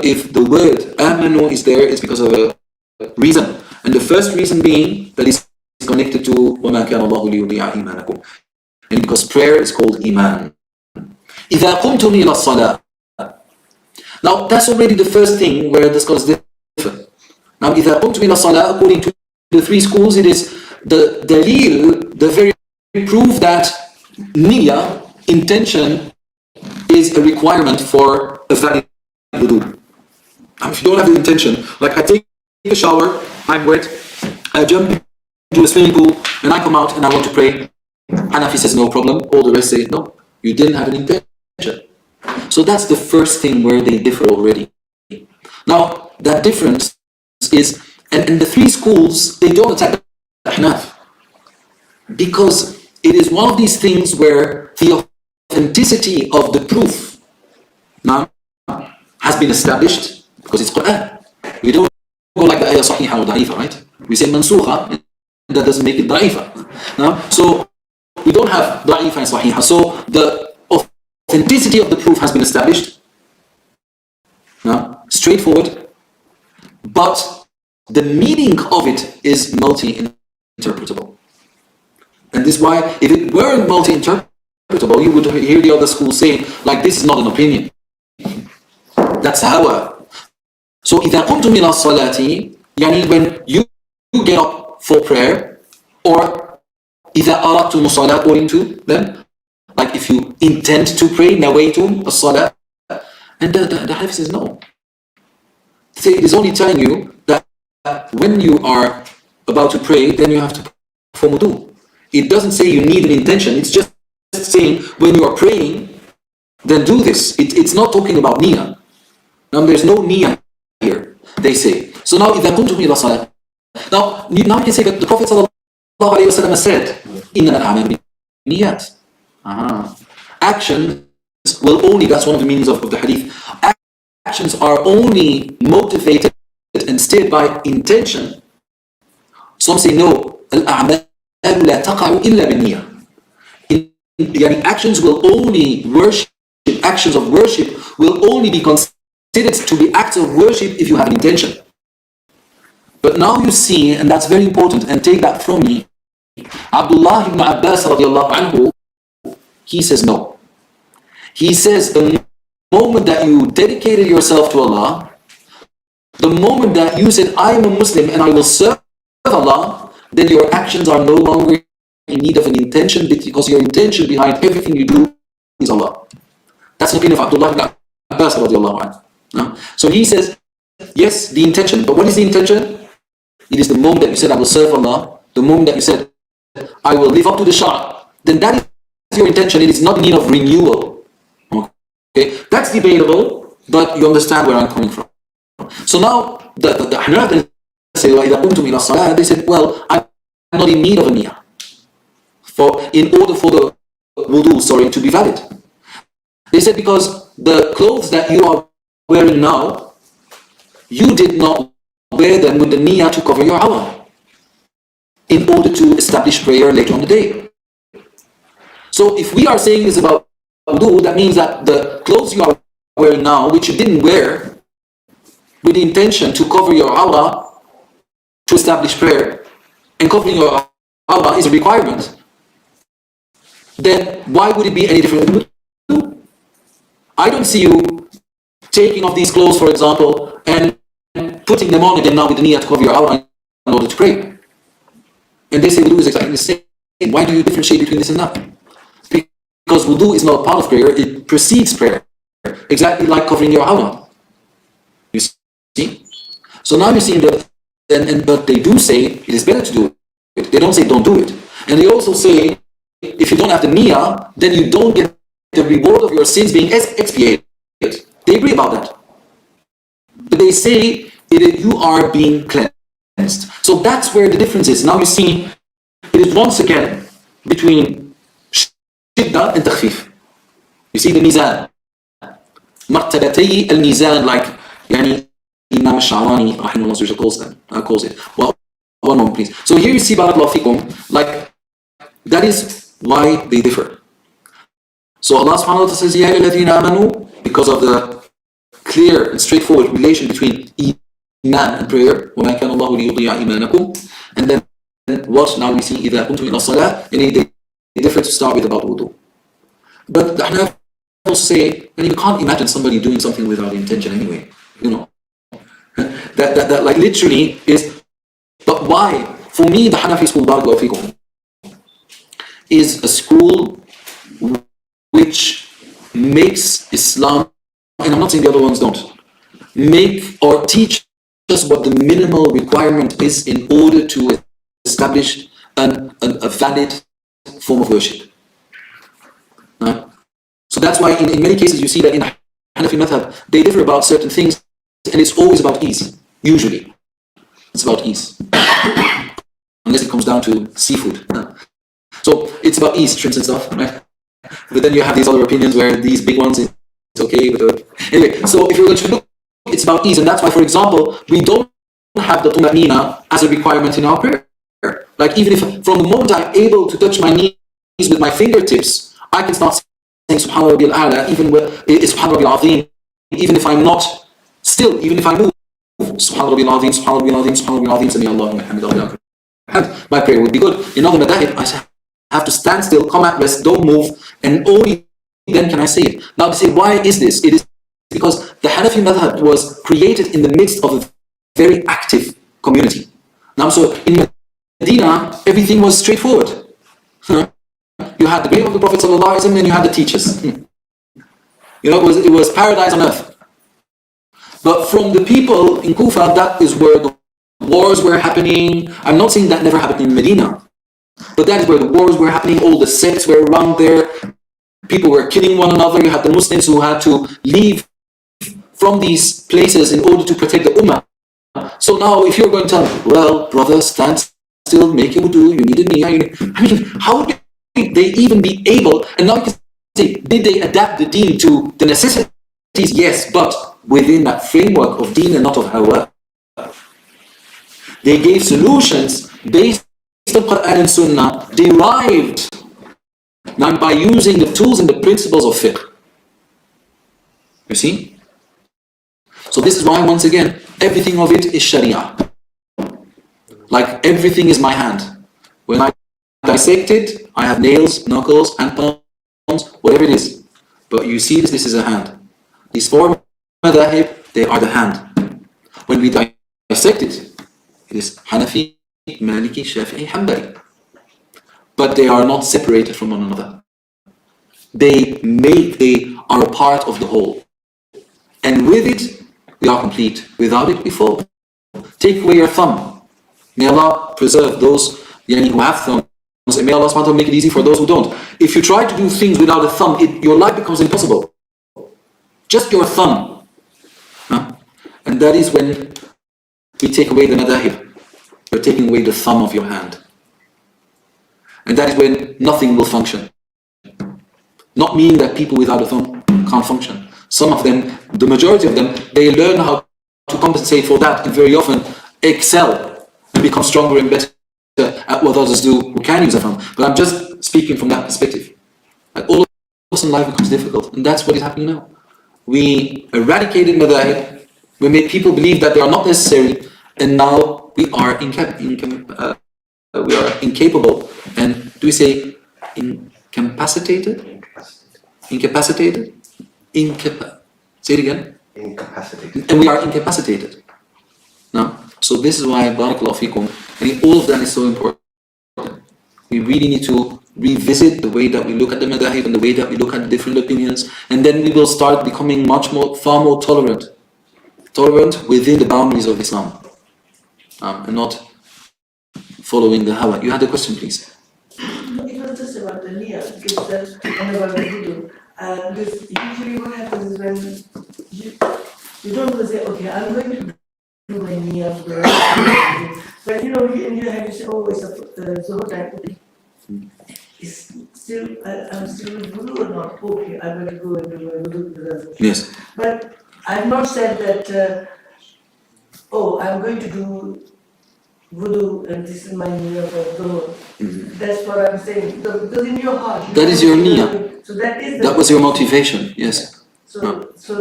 if the word amanu is there, it's because of a reason. And the first reason being that it's connected to وَمَا كَانَ اللَّهُ لِيُضِيعَ إِيمَانَكُمْ. And because prayer is called iman. إِذَا قُمْتُمْ إِلَى الصَّلَاةِ. Now that's already the first thing where the scholars differ. Now إِذَا قُمْتُمْ إِلَى الصَّلَاةِ, according to the three schools, it is the dalil, the very proof that niyyah, intention, is a requirement for a valid wudu. If you don't have the intention, like I take a shower, I'm wet, I jump into a swimming pool and I come out and I want to pray, Hanafi says no problem, all the rest say no, you didn't have an intention. So that's the first thing where they differ already. Now, that difference is, and the three schools, they don't attack the Ahnaf, because it is one of these things where the authenticity of the proof now has been established because it's Qur'an. We don't go like the ayah sahiha or da'ifa, right? We say mansukha, and that doesn't make it da'ifa. So we don't have da'ifa and sahiha. So the authenticity of the proof has been established. Straightforward. But the meaning of it is multi-interpretable. And this is why, if it weren't multi-interpretable, you would hear the other school saying, like, this is not an opinion. That's hawa. So, إِذَا قُمْتُمْ إِلَى الصَّلَاةِ, yani when you get up for prayer, or إِذَا أَرَدْتُمُ الصَّلَاةِ, according to them, like if you intend to pray, نَوَيْتُمْ الصَّلَاةِ, and the Hafiz says no. It is only telling you that when you are about to pray, then you have to perform wudu. It doesn't say you need an intention. It's just saying when you are praying, then do this. It's not talking about niyyah. Now there's no niyyah here, they say. So now, إِذَا كُنْتُمْ إِلَى الصَّلَاةِ. Now you can say that the Prophet ﷺ said, إِنَّمَا الْأَعْمَالُ بِالنِّيَّاتِ. Actions will only, that's one of the meanings of the hadith, actions are only motivated and steered by intention. Some say no, الأعمال لا تقع إلا بالنية. Actions will only worship, actions of worship will only be considered to be acts of worship if you have an intention. But now you see, and that's very important, and take that from me, Abdullah ibn Abbas radiallahu anhu, he says no. He says the moment that you dedicated yourself to Allah, the moment that you said, I am a Muslim and I will serve Allah, then your actions are no longer in need of an intention, because your intention behind everything you do is Allah. That's the opinion of Abdullah ibn Abbas radiallahu anhu. So he says, yes, the intention, but what is the intention? It is the moment that you said, I will serve Allah, the moment that you said, I will live up to the Shara, then that is your intention. It is not in need of renewal. Okay, that's debatable, but you understand where I'm coming from. So now the Ahnaf say, وَإِذَا قُمْتُمْ إِلَى الصَّلَاةِ, they said, well, I'm not in need of a niyyah in order for the wudu, to be valid. They said because the clothes that you are wearing now, you did not wear them with the niyyah to cover your awrah in order to establish prayer later on the day. So if we are saying this about wudu, that means that the clothes you are wearing now, which you didn't wear with the intention to cover your awrah to establish prayer, and covering your awrah is a requirement, then why would it be any different with wudu? I don't see you taking off these clothes, for example, and putting them on again now with the niyyah to cover your awrah in order to pray. And they say wudu is exactly the same. Why do you differentiate between this and that? Because wudu is not part of prayer, it precedes prayer. Exactly like covering your awrah. You see? So now you see that, but they do say it is better to do it. They don't say don't do it. And they also say if you don't have the niyyah, then you don't get the reward of your sins being expiated. They agree about that. But they say you are being cleansed. So that's where the difference is. Now you see, it is once again between shidda and takhfif. You see the mizan. Martabatay al-mizan, like Imam al-Sha'rani rahimahullah calls it. Well, one moment please. So here you see, barakallahu fikum, like that is why they differ. So Allah subhanahu wa ta'ala says, Ya ayyuhalladhina amanu, because of the clear and straightforward relation between iman and prayer, وَمَا كَانَ اللَّهُ لِيُضِيعَ إِيمَانَكُمْ, and then what now we see, إِذَا كُنْتُمْ إِلَى الصَّلَاةِ, and they differ to start with about wudu. But the Ahnaf also say, and you can't imagine somebody doing something without intention anyway, that like literally is, but why? For me, the Hanafi school, barakallahu fikum, is a school which makes Islam, and I'm not saying the other ones don't, make or teach us what the minimal requirement is in order to established a valid form of worship. Right? So that's why in many cases you see that in Hanafi Madhab, they differ about certain things, and it's always about ease, usually. It's about ease. Unless it comes down to seafood. So it's about ease, shrimps and stuff, right? But then you have these other opinions where these big ones, it's okay. But anyway, so if you're going to look, it's about ease. And that's why, for example, we don't have the tuma'nina as a requirement in our prayer. Like even if from the moment I'm able to touch my knees with my fingertips, I can start saying Subhana Rabbil A'la, even Subhana Rabbil Azim, even if I'm not still, even if I move, Subhana Rabbil Azim, Subhana Rabbil Azim, Subhana Rabbil Azim, Sami Allahu liman hamidah. My prayer would be good. In other madahib, I have to stand still, come at rest, don't move, and only then can I say it. Now they say, why is this? It is because the Hanafi madhab was created in the midst of a very active community. Now, so in Medina, everything was straightforward. You had the grave of the Prophet ﷺ and you had the teachers. You know, it was paradise on earth. But from the people in Kufa, that is where the wars were happening. I'm not saying that never happened in Medina, but that is where the wars were happening. All the sects were around there. People were killing one another. You had the Muslims who had to leave from these places in order to protect the Ummah. So now if you're going to tell me, well, brother, stand still, make your wudu, you need a niyyah. I mean, how did they even be able, and now you can say, did they adapt the deen to the necessities? Yes, but within that framework of deen and not of hawa. They gave solutions based on Qur'an and Sunnah, derived now by using the tools and the principles of fiqh. You see? So this is why, once again, everything of it is Sharia. Like everything is my hand. When I dissect it, I have nails, knuckles, hand palms, whatever it is. But you see this is a hand. These four madahib, they are the hand. When we dissect it, it is Hanafi, Maliki, Shafi'i, Hanbali. But they are not separated from one another. They are a part of the whole. And with it, we are complete. Without it, we fall. Take away your thumb. May Allah preserve those who have thumbs. And may Allah subhanahu wa ta'ala make it easy for those who don't. If you try to do things without a thumb, your life becomes impossible. Just your thumb. And that is when we take away the madahib. We're taking away the thumb of your hand. And that is when nothing will function. Not meaning that people without a thumb can't function. Some of them, the majority of them, they learn how to compensate for that and very often excel and become stronger and better at what others do who can use a thumb. But I'm just speaking from that perspective. Like all of a sudden life becomes difficult, and that's what is happening now. We eradicated madahib, we made people believe that they are not necessary, and now we are incapable, and do we say incapacitated? Incapacitated? Say it again. Incapacitated. And we are incapacitated. Now, so this is why barakallahu feekum, and all of that is so important. We really need to revisit the way that we look at the madahib and the way that we look at different opinions, and then we will start becoming far more tolerant within the boundaries of Islam, and not following the hawa. You had a question, please. It was just about the niyyah, because and about the wudu. Because usually what happens is when you don't want to say, okay, I'm going to do my niyyah, but in your head you say, oh, it's a Zuhr time. I'm still in wudu or not? Okay, I'm going to go and do my wudu. Yes. But I've not said that, I'm going to do wudu and this is my niyyah for Dhuhr. That's what I'm saying. Because in your heart, that is your niyyah. So that was your motivation, yes. So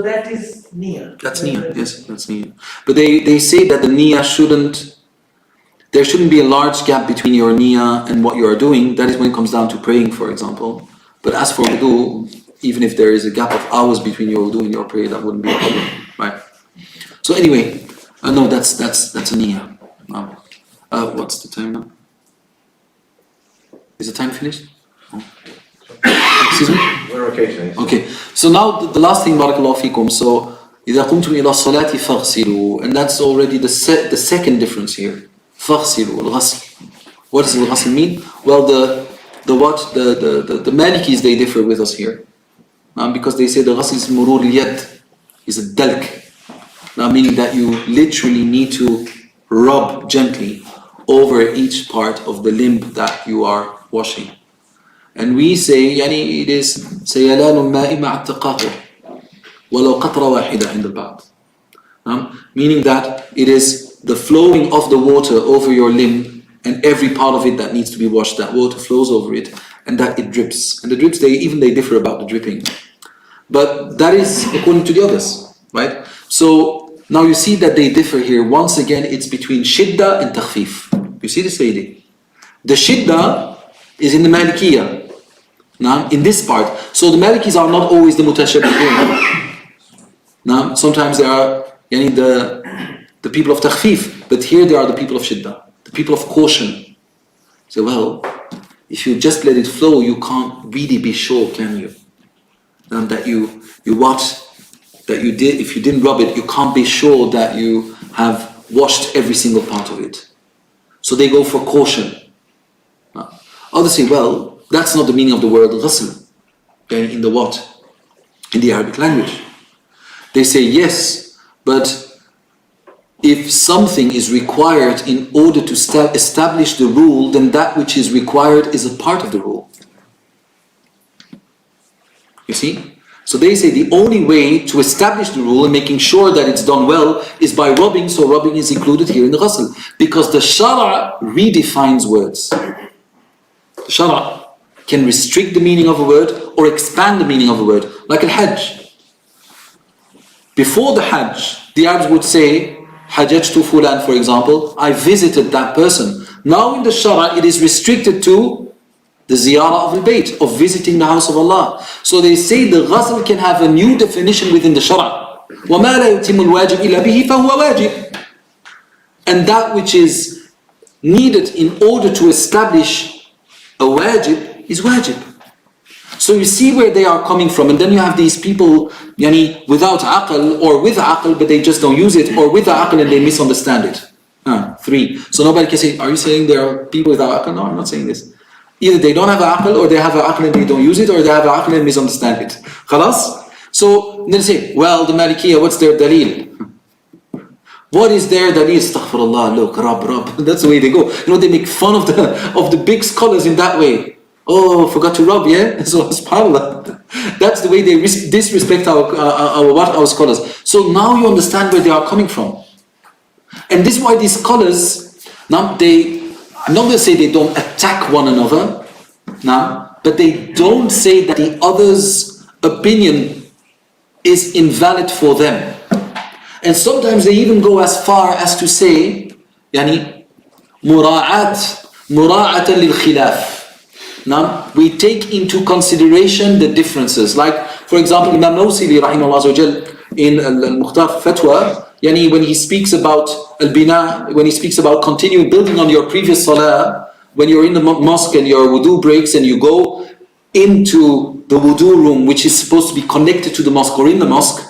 that is niyyah. That's niyyah, yes, that's niyyah. But they say that the niyyah there shouldn't be a large gap between your niyyah and what you are doing. That is when it comes down to praying, for example. But as for wudu, even if there is a gap of hours between your wudu and your prayer, that wouldn't be a problem, right? So anyway, no, that's a niyyah. What's the time now? Is the time finished? Oh. Excuse me? We're okay. Okay, so now the last thing, barakallahu feekum. So إذا قمتم إلى الصلاة فاغسلوا, and that's already the second difference here. فاغسلوا, الغسل. What does al-ghasl mean? Well, the Malikis, they differ with us here. Because they say the ghasl is murur al-yad, is a dalk. Meaning that you literally need to rub gently over each part of the limb that you are washing. And we say, it is سيلان الماء مع التقاطر ولو قطرة واحدة عند البعض. Meaning that it is the flowing of the water over your limb and every part of it that needs to be washed, that water flows over it and that it drips. And the drips, they differ about the dripping. But that is according to the others, right? So now you see that they differ here. Once again, it's between shidda and takhfif. You see this lady? The shidda is in the Malikiyah. Now, in this part. So the Malikis are not always the mutashabbihun. Now, sometimes they are the people of takhfif, but here they are the people of shidda, the people of caution. So, well, if you just let it flow, you can't really be sure, can you? That you did, if you didn't rub it, you can't be sure that you have washed every single part of it. So they go for caution. Others say, well, that's not the meaning of the word ghasl. In the what? In the Arabic language. They say yes, but if something is required in order to establish the rule, then that which is required is a part of the rule. You see? So they say the only way to establish the rule and making sure that it's done well is by rubbing, so rubbing is included here in the ghasl. Because the shara redefines words. The shara can restrict the meaning of a word or expand the meaning of a word, like al-hajj. Before the hajj, the Arabs would say, hajjajtu fulan, for example, I visited that person. Now in the shara, it is restricted to the ziyarah of al-bayt, of visiting the house of Allah. So they say the ghasl can have a new definition within the shara. وَمَا لَا يُتِمُ الْوَاجِبْ إِلَّا بِهِ فَهُوَ وَاجِبْ. And that which is needed in order to establish a wajib is wajib. So you see where they are coming from, and then you have these people without aql or with aql, but they just don't use it, or with the aql and they misunderstand it. 3. So nobody can say, are you saying there are people without aql? No, I'm not saying this. Either they don't have aql, or they have aql and they don't use it, or they have aql and misunderstand it. Khalas? So then say, well, the Malikiyah, what's their dalil? What is their dalil? Astaghfirullah, look, rub. That's the way they go. They make fun of the big scholars in that way. Oh, forgot to rub, yeah? So subhanAllah. That's the way they disrespect our scholars. So now you understand where they are coming from. And this is why these scholars, now I'm not going to say they don't attack one another, but they don't say that the other's opinion is invalid for them. And sometimes they even go as far as to say, mura'atan lil khilaf. Now, we take into consideration the differences. Like, for example, Imam Nawsili, rahimahullah, in Al-Mukhtar Fatwa, when he speaks about al-bina, when he speaks about continuing building on your previous salah, when you're in the mosque and your wudu breaks and you go into the wudu room, which is supposed to be connected to the mosque or in the mosque,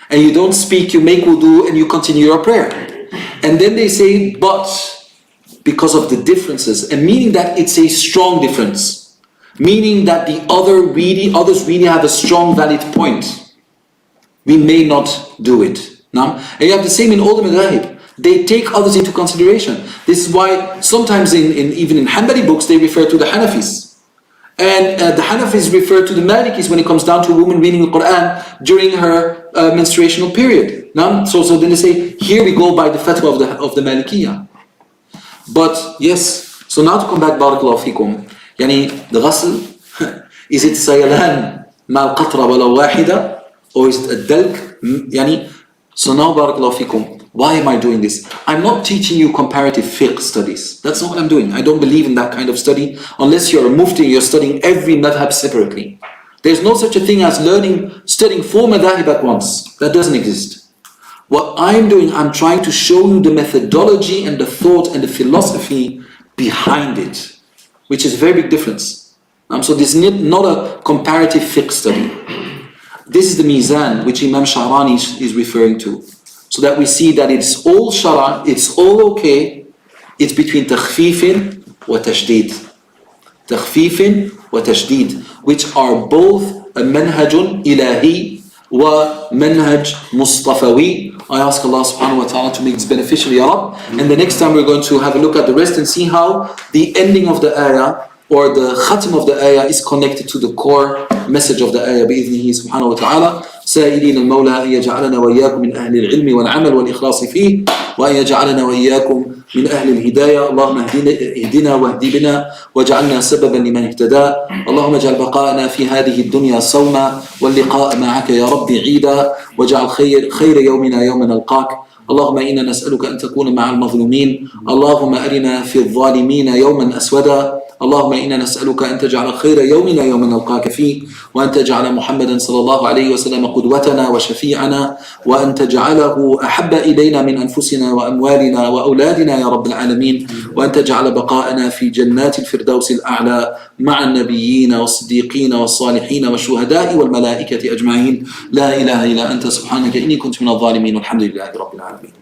and you don't speak, you make wudu and you continue your prayer. And then they say, but because of the differences, and meaning that it's a strong difference, meaning that the others really have a strong valid point, we may not do it. And you have the same in all the madhahib. They take others into consideration. This is why sometimes even in Hanbali books they refer to the Hanafis. And the Hanafis refer to the Malikis when it comes down to a woman reading the Qur'an during her menstruational period. So then they say, here we go by the fatwa of the Malikiyah. But yes, so now to come back, barakallahu fikum, the ghasl, is it sayalan mal qatra wala wahida, or is it a dalk? So now, barakallahu fikum, why am I doing this? I'm not teaching you comparative fiqh studies. That's not what I'm doing. I don't believe in that kind of study. Unless you're a mufti, you're studying every madhab separately. There's no such a thing as studying 4 madhahib at once. That doesn't exist. What I'm doing, I'm trying to show you the methodology and the thought and the philosophy behind it, which is a very big difference. So this is not a comparative fiqh study. This is the mizan which Imam Sha'rani is referring to. So that we see that it's all shara, it's all okay, it's between takhfifin وتشديد. تخفيف وتشديد, which are both a منهج إلهي ومنهج مصطفوي. I ask Allah subhanahu wa ta'ala to make this beneficial, Ya Rab. And the next time we're going to have a look at the rest and see how the ending of the ayah or the khatam of the ayah is connected to the core message of the ayah بإذنه سبحانه وتعالى. سائلين المولى أن يجعلنا وإياكم من أهل العلم والعمل والإخلاص فيه, وأن يجعلنا وإياكم من أهل الهداية. اللهم اهدنا واهد بنا واجعلنا سببا لمن اهتدى. اللهم اجعل بقاءنا في هذه الدنيا صوما واللقاء معك يا رب عيدا, واجعل خير يومنا يوم نلقاك. اللهم إنا نسألك أن تكون مع المظلومين. اللهم أرنا في الظالمين يوما أسودا. اللهم إنا نسألك أن تجعل خير يومنا يوم نلقاك فيه, وأن تجعل محمدا صلى الله عليه وسلم قدوتنا وشفيعنا, وأن تجعله أحب إلينا من أنفسنا وأموالنا وأولادنا يا رب العالمين, وأن تجعل بقاءنا في جنات الفردوس الأعلى مع النبيين والصديقين والصالحين والشهداء والملائكة أجمعين. لا إله إلا أنت سبحانك إني كنت من الظالمين, والحمد لله رب العالمين.